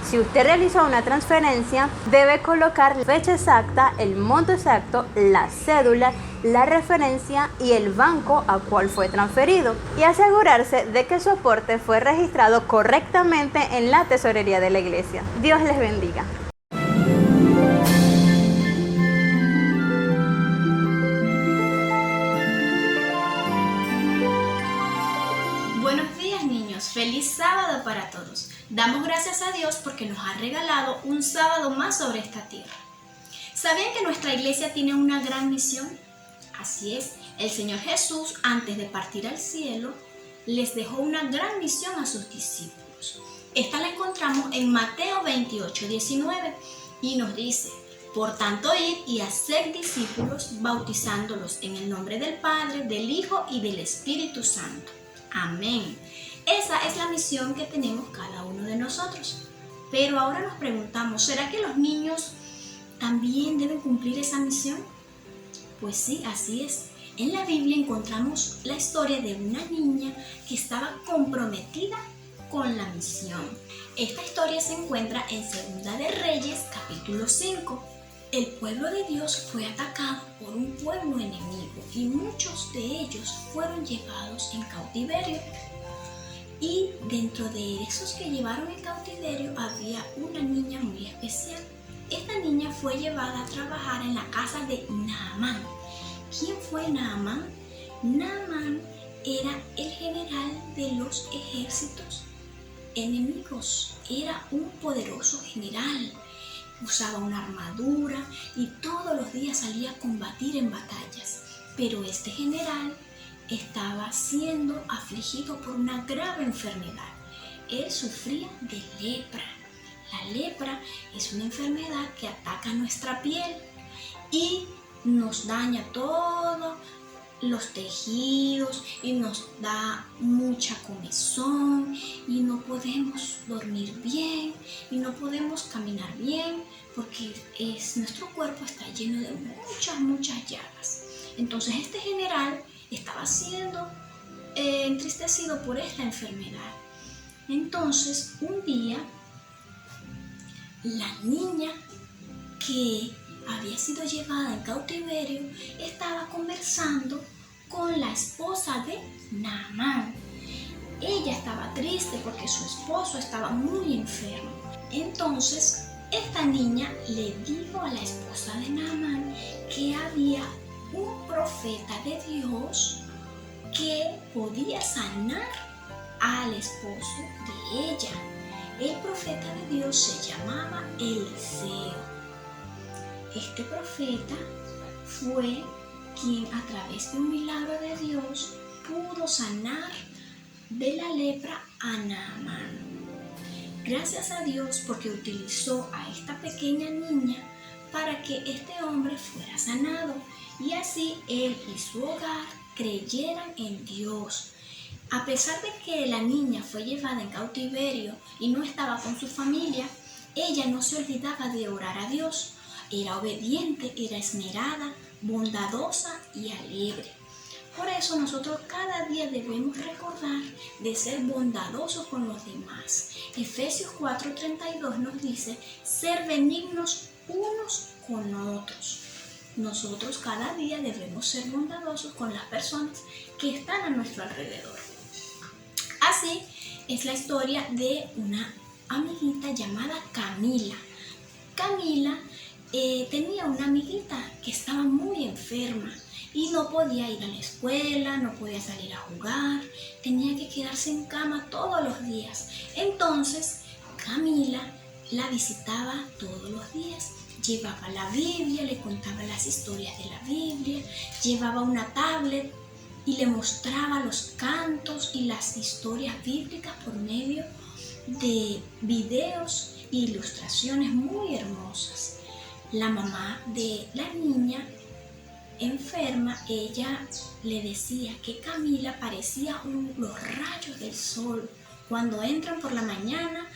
Si usted realizó una transferencia, debe colocar la fecha exacta, el monto exacto, la cédula, la referencia y el banco a cual fue transferido y asegurarse de que su aporte fue registrado correctamente en la tesorería de la iglesia. Dios les bendiga. Buenos días, niños, feliz sábado para todos. Damos gracias a Dios porque nos ha regalado un sábado más sobre esta tierra. ¿Sabían que nuestra iglesia tiene una gran misión? Así es, el Señor Jesús, antes de partir al cielo, les dejó una gran misión a sus discípulos. Esta la encontramos en Mateo 28:19 y nos dice: por tanto, id y haced discípulos, bautizándolos en el nombre del Padre, del Hijo y del Espíritu Santo. Amén. Esa es la misión que tenemos cada uno de nosotros. Pero ahora nos preguntamos, ¿será que los niños también deben cumplir esa misión? Pues sí, así es. En la Biblia encontramos la historia de una niña que estaba comprometida con la misión. Esta historia se encuentra en Segunda de Reyes, capítulo 5. El pueblo de Dios fue atacado por un pueblo enemigo y muchos de ellos fueron llevados en cautiverio. Y dentro de esos que llevaron en cautiverio había una niña muy especial. Esta niña fue llevada a trabajar en la casa de Naamán. ¿Quién fue Naamán? Naamán era el general de los ejércitos enemigos. Era un poderoso general. Usaba una armadura y todos los días salía a combatir en batallas. Pero este general estaba siendo afligido por una grave enfermedad. Él sufría de lepra. La lepra es una enfermedad que ataca nuestra piel y nos daña todos los tejidos y nos da mucha comezón y no podemos dormir bien y no podemos caminar bien porque nuestro cuerpo está lleno de muchas llagas. Entonces este general estaba siendo entristecido por esta enfermedad. Entonces un día la niña que había sido llevada en cautiverio estaba conversando con la esposa de Naamán. Ella estaba triste porque su esposo estaba muy enfermo. Entonces esta niña le dijo a la esposa de Naamán que había un profeta de Dios que podía sanar al esposo de ella. El profeta de Dios se llamaba Eliseo. Este profeta fue quien a través de un milagro de Dios pudo sanar de la lepra a Naamán. Gracias a Dios porque utilizó a esta pequeña niña para que este hombre fuera sanado y así él y su hogar creyeran en Dios. A pesar de que la niña fue llevada en cautiverio y no estaba con su familia, ella no se olvidaba de orar a Dios. Era obediente, era esmerada, bondadosa y alegre. Por eso nosotros cada día debemos recordar de ser bondadosos con los demás. Efesios 4:32 nos dice, ser benignos unos con otros. Nosotros cada día debemos ser bondadosos con las personas que están a nuestro alrededor. Así es la historia de una amiguita llamada Camila. Camila tenía una amiguita que estaba muy enferma y no podía ir a la escuela, no podía salir a jugar, tenía que quedarse en cama todos los días. Entonces Camila la visitaba todos los días, llevaba la Biblia, le contaba las historias de la Biblia, llevaba una tablet y le mostraba los cantos y las historias bíblicas por medio de videos e ilustraciones muy hermosas. La mamá de la niña enferma, ella le decía que Camila parecía los rayos del sol cuando entran por la mañana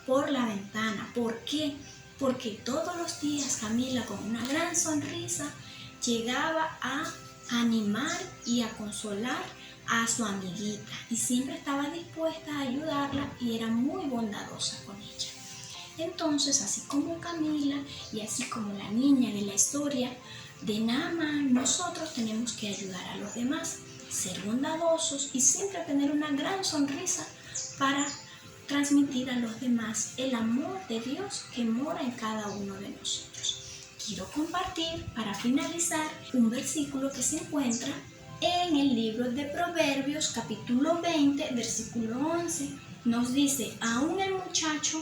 por la ventana. ¿Por qué? Porque todos los días Camila, con una gran sonrisa, llegaba a animar y a consolar a su amiguita y siempre estaba dispuesta a ayudarla y era muy bondadosa con ella. Entonces, así como Camila y así como la niña de la historia de Naamán, nosotros tenemos que ayudar a los demás, ser bondadosos y siempre tener una gran sonrisa para transmitir a los demás el amor de Dios que mora en cada uno de nosotros. Quiero compartir para finalizar un versículo que se encuentra en el libro de Proverbios capítulo 20 versículo 11. Nos dice: aún el muchacho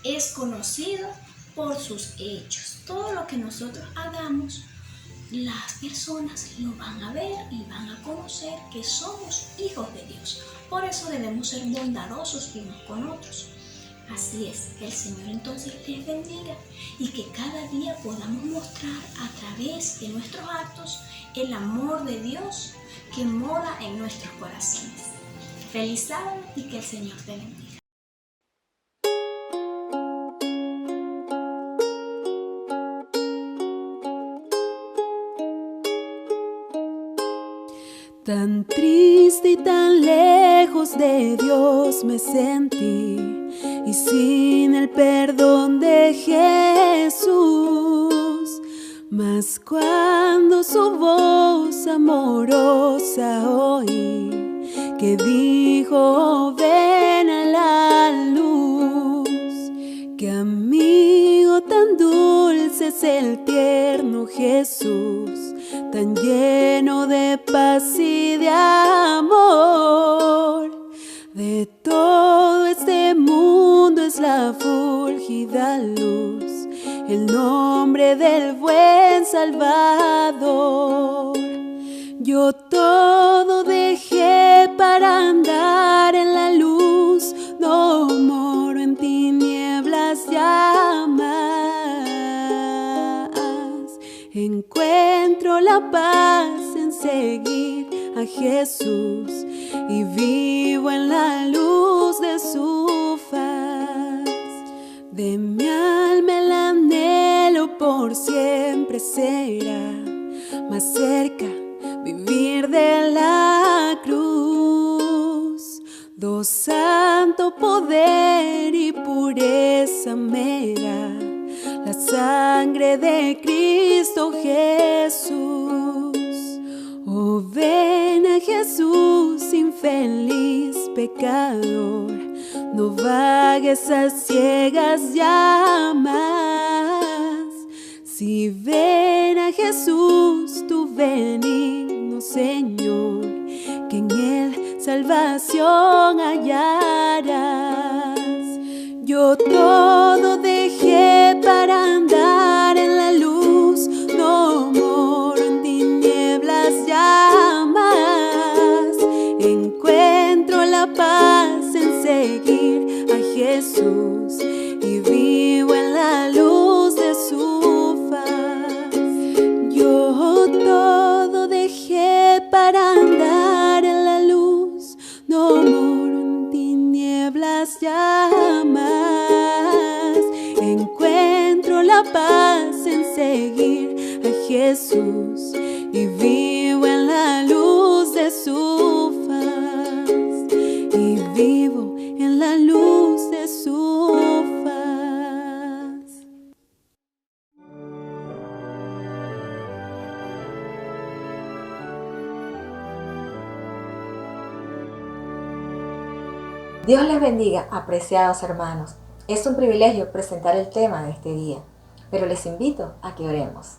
es conocido por sus hechos. Todo lo que nosotros hagamos, las personas lo van a ver y van a conocer que somos hijos de Dios. Por eso debemos ser bondadosos unos con otros. Así es, que el Señor entonces les bendiga y que cada día podamos mostrar a través de nuestros actos el amor de Dios que mora en nuestros corazones. Feliz sábado y que el Señor te bendiga. Tan triste y tan lejos de Dios me sentí, y sin el perdón de Jesús. Mas cuando su voz amorosa oí, que dijo: ven a la luz. Qué amigo tan dulce es el tierno Jesús, tan lleno de paz y de amor. De todo este mundo es la fulgida luz, el nombre del buen Salvador. Yo todo dejé para andar en la luz, no moro en tinieblas ya más. Encuentro la paz en seguir a Jesús y vivo en la luz de su faz. De mi alma el anhelo por siempre será más cerca vivir de la cruz. Do santo poder y pureza me da la sangre de Cristo Jesús. Oh, ven a Jesús, infeliz pecador, no vagues a ciegas ya más. Si ven a Jesús, tu benigno Señor, que en Él salvación hallarás. Yo todo dejé para andar en la luz, no moro en tinieblas ya más. Encuentro la paz en seguir a Jesús y vivo en la luz de su faz. Yo todo dejé para andar en la luz, no moro en tinieblas ya más. Encuentro la paz en seguir a Jesús y vivo en la luz de su faz. Y vivo en la luz de su faz. Dios les bendiga, apreciados hermanos. Es un privilegio presentar el tema de este día, pero les invito a que oremos.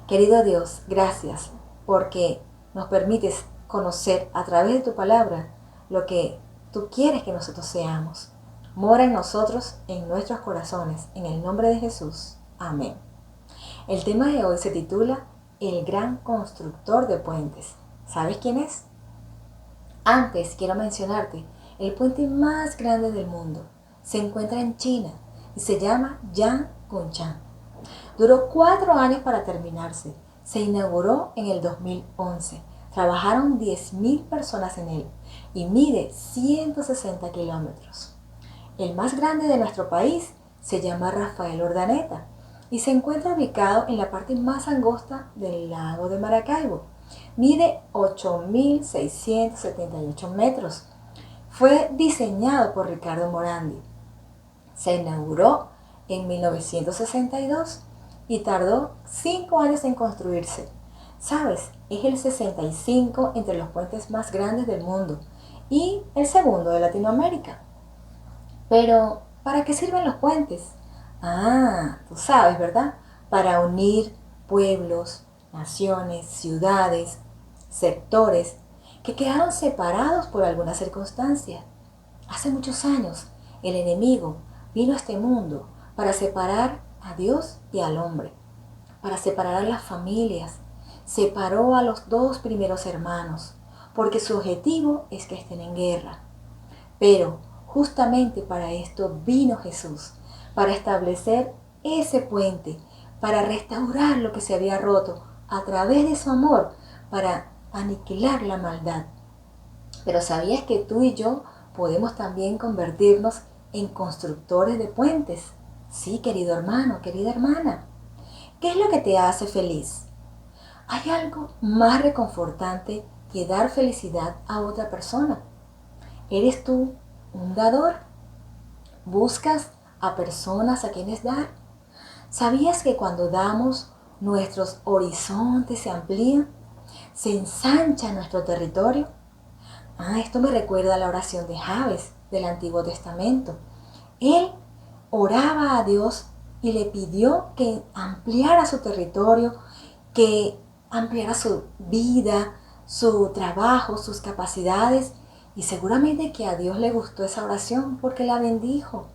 Querido Dios, gracias porque nos permites conocer a través de tu palabra lo que tú quieres que nosotros seamos. Mora en nosotros, en nuestros corazones, en el nombre de Jesús. Amén. El tema de hoy se titula El gran constructor de puentes. ¿Sabes quién es? Antes quiero mencionarte el puente más grande del mundo. Se encuentra en China y se llama Yanggunchan. Duró 4 años para terminarse. Se inauguró en el 2011. Trabajaron 10.000 personas en él y mide 160 kilómetros. El más grande de nuestro país se llama Rafael Urdaneta y se encuentra ubicado en la parte más angosta del lago de Maracaibo. Mide 8.678 metros. Fue diseñado por Ricardo Morandi. Se inauguró en 1962 y tardó 5 años en construirse. ¿Sabes? Es el 65 entre los puentes más grandes del mundo y el segundo de Latinoamérica. Pero, ¿para qué sirven los puentes? Ah, tú sabes, ¿verdad? Para unir pueblos, naciones, ciudades, sectores que quedaron separados por alguna circunstancia. Hace muchos años, el enemigo vino a este mundo para separar a Dios y al hombre, para separar a las familias. Separó a los 2 primeros hermanos, porque su objetivo es que estén en guerra. Pero justamente para esto vino Jesús, para establecer ese puente, para restaurar lo que se había roto a través de su amor, para aniquilar la maldad. Pero ¿sabías que tú y yo podemos también convertirnos en constructores de puentes? Sí, querido hermano, querida hermana. ¿Qué es lo que te hace feliz? ¿Hay algo más reconfortante que dar felicidad a otra persona? ¿Eres tú un dador? ¿Buscas a personas a quienes dar? ¿Sabías que cuando damos, nuestros horizontes se amplían? ¿Se ensancha nuestro territorio? Esto me recuerda a la oración de Jabes del Antiguo Testamento. Él oraba a Dios y le pidió que ampliara su territorio, que ampliara su vida, su trabajo, sus capacidades, y seguramente que a Dios le gustó esa oración porque la bendijo.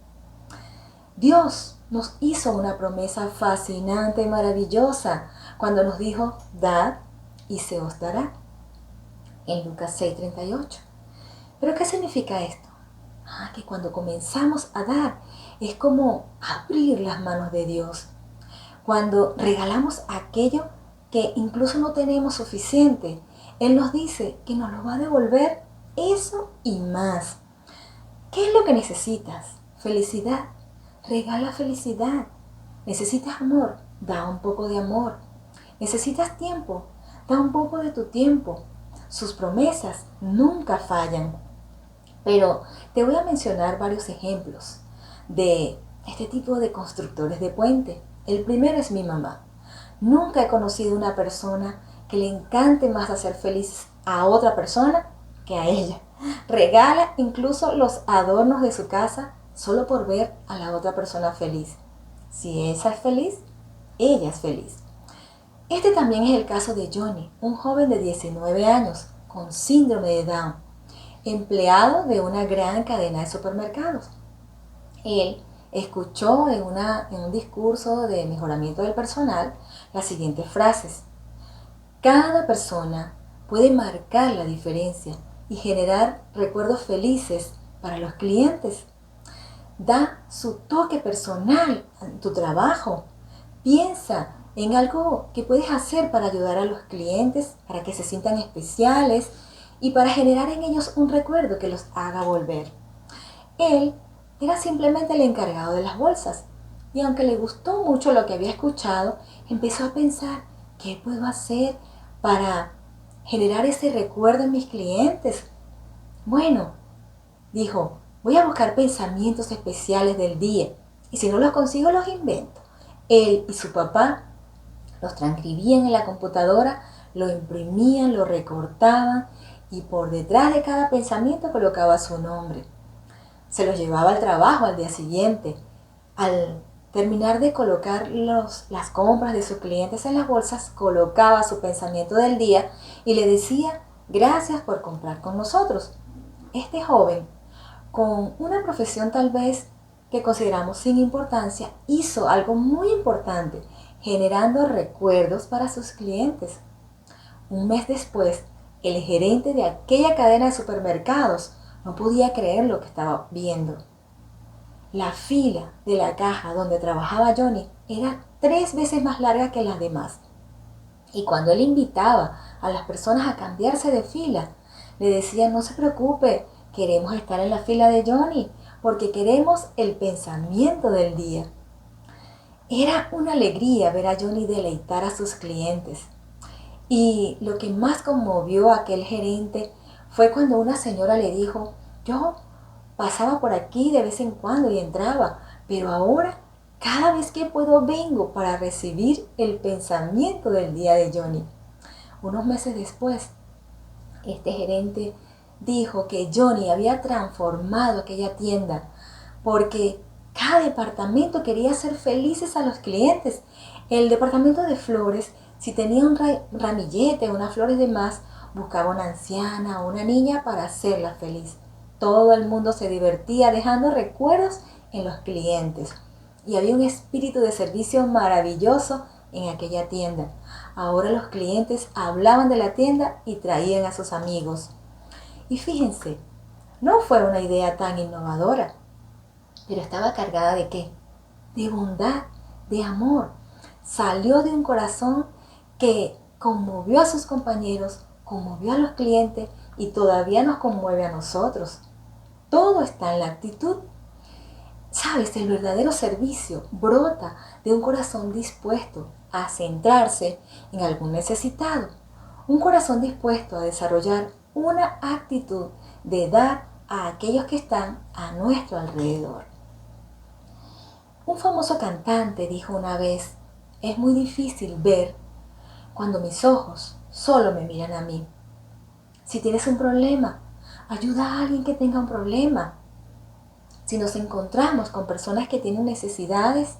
Dios nos hizo una promesa fascinante y maravillosa cuando nos dijo: dad y se os dará, en Lucas 6:38. ¿Pero qué significa esto? Que cuando comenzamos a dar es como abrir las manos de Dios. Cuando regalamos aquello que incluso no tenemos suficiente, Él nos dice que nos lo va a devolver eso y más. ¿Qué es lo que necesitas? Felicidad. Regala felicidad. ¿Necesitas amor? Da un poco de amor. ¿Necesitas tiempo? Da un poco de tu tiempo. Sus promesas nunca fallan. Pero te voy a mencionar varios ejemplos de este tipo de constructores de puente. El primero es mi mamá. Nunca he conocido una persona que le encante más hacer feliz a otra persona que a ella. Regala incluso los adornos de su casa solo por ver a la otra persona feliz. Si esa es feliz, ella es feliz. Este también es el caso de Johnny, un joven de 19 años con síndrome de Down, empleado de una gran cadena de supermercados. Él escuchó en un discurso de mejoramiento del personal las siguientes frases: cada persona puede marcar la diferencia y generar recuerdos felices para los clientes. Da su toque personal en tu trabajo. Piensa en algo que puedes hacer para ayudar a los clientes, para que se sientan especiales y para generar en ellos un recuerdo que los haga volver. Él era simplemente el encargado de las bolsas y aunque le gustó mucho lo que había escuchado, empezó a pensar: ¿qué puedo hacer para generar ese recuerdo en mis clientes? Bueno, dijo, voy a buscar pensamientos especiales del día y si no los consigo los invento. Él y su papá los transcribían en la computadora, lo imprimían, lo recortaban y por detrás de cada pensamiento colocaba su nombre. Se los llevaba al trabajo al día siguiente. Al terminar de colocar las compras de sus clientes en las bolsas, colocaba su pensamiento del día y le decía: gracias por comprar con nosotros. Este joven, con una profesión tal vez que consideramos sin importancia, hizo algo muy importante, generando recuerdos para sus clientes. Un mes después, el gerente de aquella cadena de supermercados no podía creer lo que estaba viendo. La fila de la caja donde trabajaba Johnny era 3 veces más larga que las demás. Y cuando él invitaba a las personas a cambiarse de fila, le decía: no se preocupe, queremos estar en la fila de Johnny porque queremos el pensamiento del día. Era una alegría ver a Johnny deleitar a sus clientes. Y lo que más conmovió a aquel gerente fue cuando una señora le dijo: yo pasaba por aquí de vez en cuando y entraba, pero ahora Cada vez que puedo vengo para recibir el pensamiento del día de Johnny. Unos meses después, este gerente dijo que Johnny había transformado aquella tienda porque cada departamento quería hacer felices a los clientes. El departamento de flores, si tenía un ramillete, unas flores de más, buscaba una anciana o una niña para hacerla feliz. Todo el mundo se divertía dejando recuerdos en los clientes. Y había un espíritu de servicio maravilloso en aquella tienda. Ahora los clientes hablaban de la tienda y traían a sus amigos. Y fíjense, no fue una idea tan innovadora, pero estaba cargada ¿de qué? De bondad, de amor. Salió de un corazón que conmovió a sus compañeros, conmovió a los clientes y todavía nos conmueve a nosotros. Todo está en la actitud. Sabes, el verdadero servicio brota de un corazón dispuesto a centrarse en algún necesitado. Un corazón dispuesto a desarrollar una actitud de dar a aquellos que están a nuestro alrededor. Un famoso cantante dijo una vez: es muy difícil ver cuando mis ojos solo me miran a mí. Si tienes un problema, ayuda a alguien que tenga un problema. Si nos encontramos con personas que tienen necesidades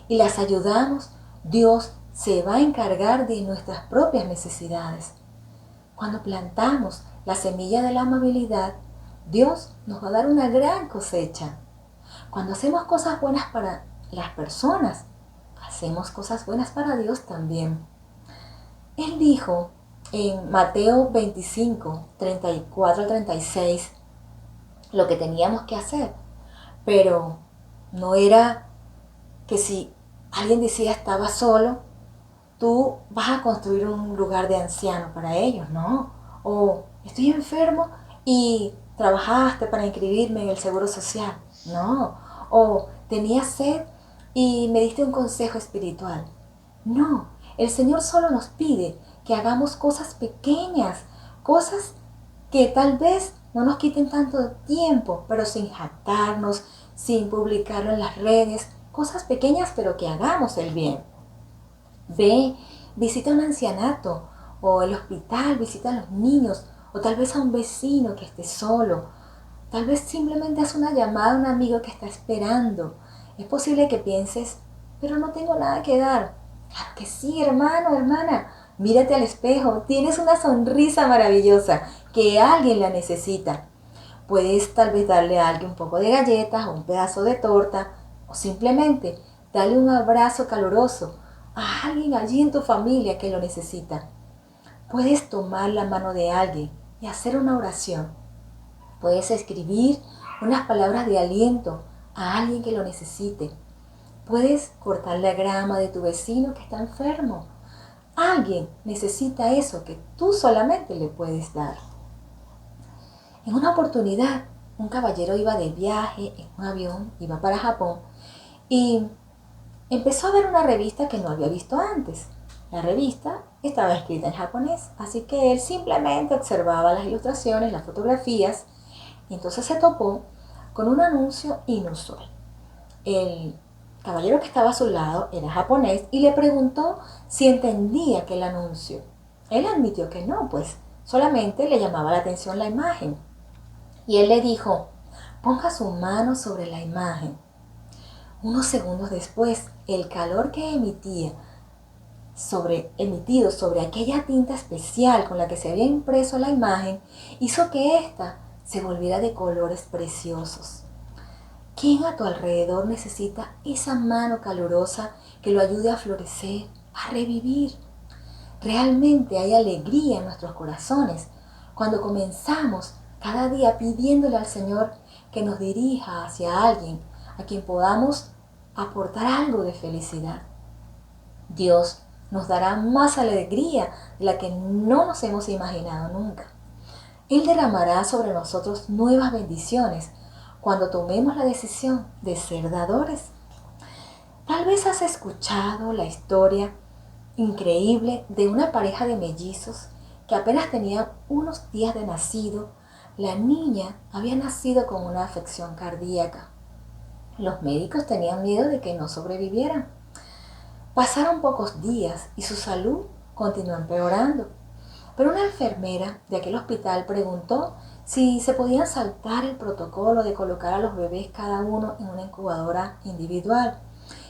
y las ayudamos, Dios se va a encargar de nuestras propias necesidades. Cuando plantamos la semilla de la amabilidad, Dios nos va a dar una gran cosecha. Cuando hacemos cosas buenas para las personas, hacemos cosas buenas para Dios también. Él dijo en Mateo 25, 34 al 36, lo que teníamos que hacer. Pero no era que si alguien decía estaba solo, tú vas a construir un lugar de ancianos para ellos, ¿no? O estoy enfermo y trabajaste para inscribirme en el Seguro Social, ¿no? O tenía sed y me diste un consejo espiritual. No, el Señor solo nos pide que hagamos cosas pequeñas, cosas que tal vez no nos quiten tanto tiempo, pero sin jactarnos, sin publicarlo en las redes, cosas pequeñas pero que hagamos el bien. Ve, visita un ancianato o el hospital, visita a los niños o tal vez a un vecino que esté solo. Tal vez simplemente haz una llamada a un amigo que está esperando. Es posible que pienses, pero no tengo nada que dar. Claro que sí, hermano, hermana. Mírate al espejo, tienes una sonrisa maravillosa que alguien la necesita. Puedes tal vez darle a alguien un poco de galletas o un pedazo de torta o simplemente darle un abrazo caluroso a alguien allí en tu familia que lo necesita. Puedes tomar la mano de alguien y hacer una oración. Puedes escribir unas palabras de aliento a alguien que lo necesite. Puedes cortar la grama de tu vecino que está enfermo. Alguien necesita eso que tú solamente le puedes dar. En una oportunidad, un caballero iba de viaje en un avión, iba para Japón y empezó a ver una revista que no había visto antes. La revista estaba escrita en japonés, así que él simplemente observaba las ilustraciones, las fotografías y entonces se topó con un anuncio inusual. El caballero que estaba a su lado era japonés y le preguntó si entendía aquel anuncio. Él admitió que no, pues solamente le llamaba la atención la imagen. Y él le dijo, ponga su mano sobre la imagen. Unos segundos después, el calor que emitido sobre aquella tinta especial con la que se había impreso la imagen hizo que ésta se volviera de colores preciosos. ¿Quién a tu alrededor necesita esa mano calurosa que lo ayude a florecer, a revivir? Realmente hay alegría en nuestros corazones cuando comenzamos cada día pidiéndole al Señor que nos dirija hacia alguien a quien podamos aportar algo de felicidad. Dios nos dará más alegría de la que no nos hemos imaginado nunca. Él derramará sobre nosotros nuevas bendiciones cuando tomemos la decisión de ser dadores. Tal vez has escuchado la historia increíble de una pareja de mellizos que apenas tenían unos días de nacido. La niña había nacido con una afección cardíaca. Los médicos tenían miedo de que no sobrevivieran. Pasaron pocos días y su salud continuó empeorando. Pero una enfermera de aquel hospital preguntó si se podían saltar el protocolo de colocar a los bebés cada uno en una incubadora individual.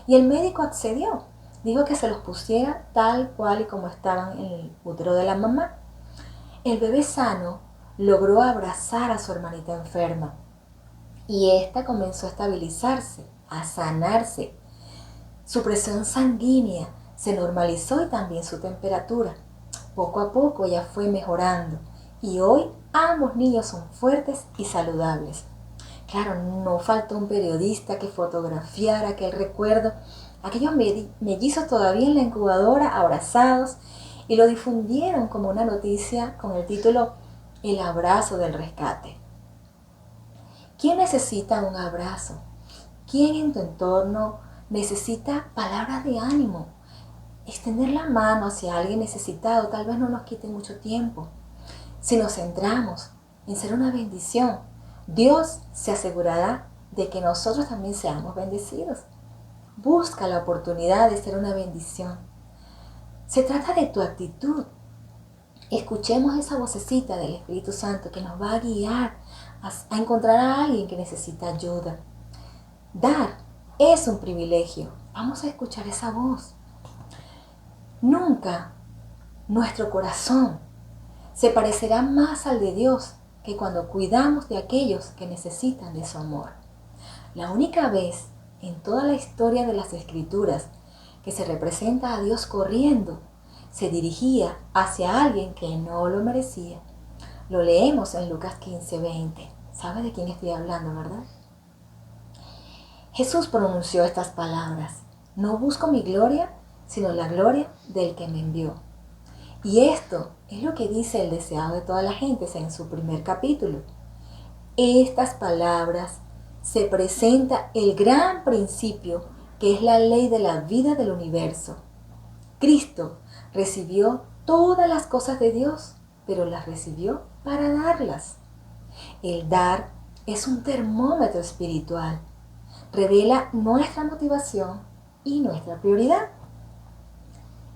Y el médico accedió. Dijo que se los pusiera tal cual y como estaban en el útero de la mamá. El bebé sano logró abrazar a su hermanita enferma y ésta comenzó a estabilizarse, a sanarse. Su presión sanguínea se normalizó y también su temperatura. Poco a poco ella fue mejorando y hoy ambos niños son fuertes y saludables. Claro, no faltó un periodista que fotografiara aquel recuerdo, aquellos mellizos todavía en la incubadora abrazados, y lo difundieron como una noticia con el título El abrazo del rescate. ¿Quién necesita un abrazo? ¿Quién en tu entorno necesita palabras de ánimo? Extender la mano hacia alguien necesitado tal vez no nos quite mucho tiempo. Si nos centramos en ser una bendición, Dios se asegurará de que nosotros también seamos bendecidos. Busca la oportunidad de ser una bendición. Se trata de tu actitud. Escuchemos esa vocecita del Espíritu Santo que nos va a guiar a encontrar a alguien que necesita ayuda. Dar es un privilegio. Vamos a escuchar esa voz. Nunca nuestro corazón se parecerá más al de Dios que cuando cuidamos de aquellos que necesitan de su amor. La única vez en toda la historia de las Escrituras que se representa a Dios corriendo, se dirigía hacia alguien que no lo merecía. Lo leemos en Lucas 15:20. ¿Sabe de quién estoy hablando, verdad? Jesús pronunció estas palabras: no busco mi gloria, sino la gloria del que me envió. Y esto es lo que dice el deseado de todas las gentes en su primer capítulo. Estas palabras se presenta el gran principio que es la ley de la vida del universo. Cristo recibió todas las cosas de Dios, pero las recibió para darlas. El dar es un termómetro espiritual. Revela nuestra motivación y nuestra prioridad.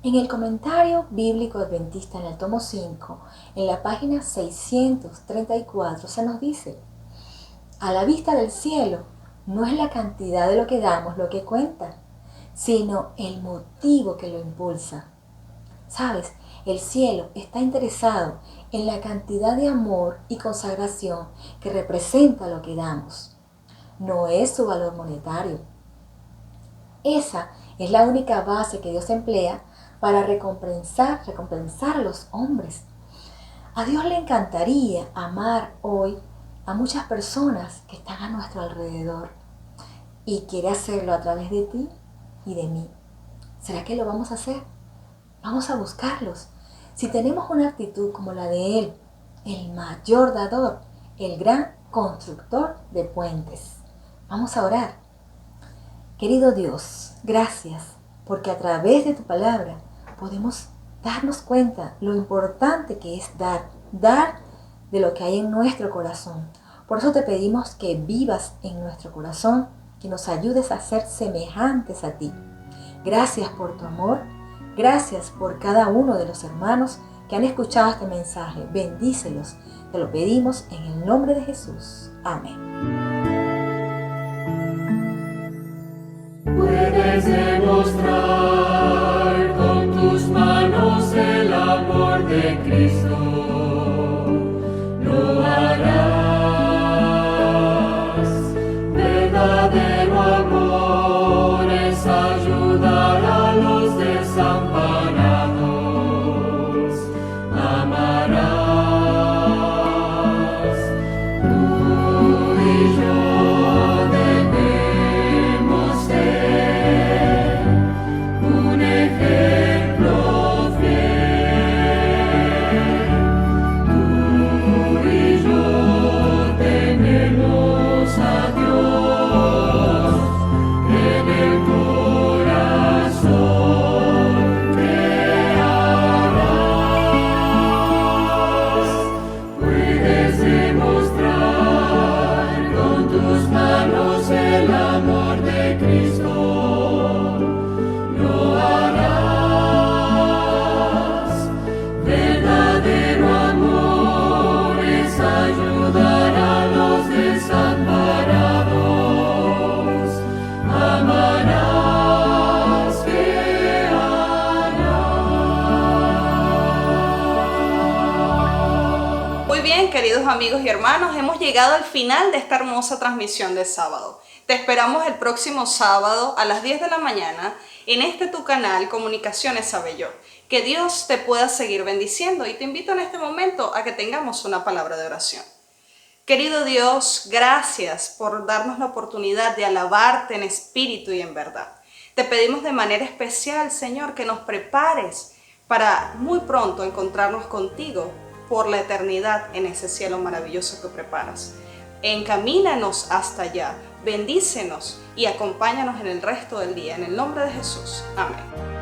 En el comentario bíblico adventista en el tomo 5, en la página 634, se nos dice: a la vista del cielo, no es la cantidad de lo que damos lo que cuenta, sino el motivo que lo impulsa. ¿Sabes? El cielo está interesado en la cantidad de amor y consagración que representa lo que damos. No es su valor monetario. Esa es la única base que Dios emplea para recompensar a los hombres. A Dios le encantaría amar hoy a muchas personas que están a nuestro alrededor y quiere hacerlo a través de ti y de mí. ¿Será que lo vamos a hacer? Vamos a buscarlos. Si tenemos una actitud como la de Él, el mayor dador, el gran constructor de puentes. Vamos a orar. Querido Dios, gracias porque a través de tu palabra podemos darnos cuenta lo importante que es dar de lo que hay en nuestro corazón. Por eso te pedimos que vivas en nuestro corazón, que nos ayudes a ser semejantes a ti. Gracias por tu amor, gracias por cada uno de los hermanos que han escuchado este mensaje. Bendícelos, te lo pedimos en el nombre de Jesús. Amén. Puedes demostrar con tus manos el amor de Cristo. Lo harás. Verdadero amor es ayudar a los desamparados. Amarás. Tú y yo debemos ser queridos amigos y hermanos, hemos llegado al final de esta hermosa transmisión de sábado. Te esperamos el próximo sábado a las 10 de la mañana en tu canal Comunicaciones Abelló. Que Dios te pueda seguir bendiciendo y te invito en este momento a que tengamos una palabra de oración. Querido Dios, gracias por darnos la oportunidad de alabarte en espíritu y en verdad. Te pedimos de manera especial, Señor, que nos prepares para muy pronto encontrarnos contigo por la eternidad en ese cielo maravilloso que preparas. Encamínanos hasta allá, bendícenos y acompáñanos en el resto del día. En el nombre de Jesús. Amén.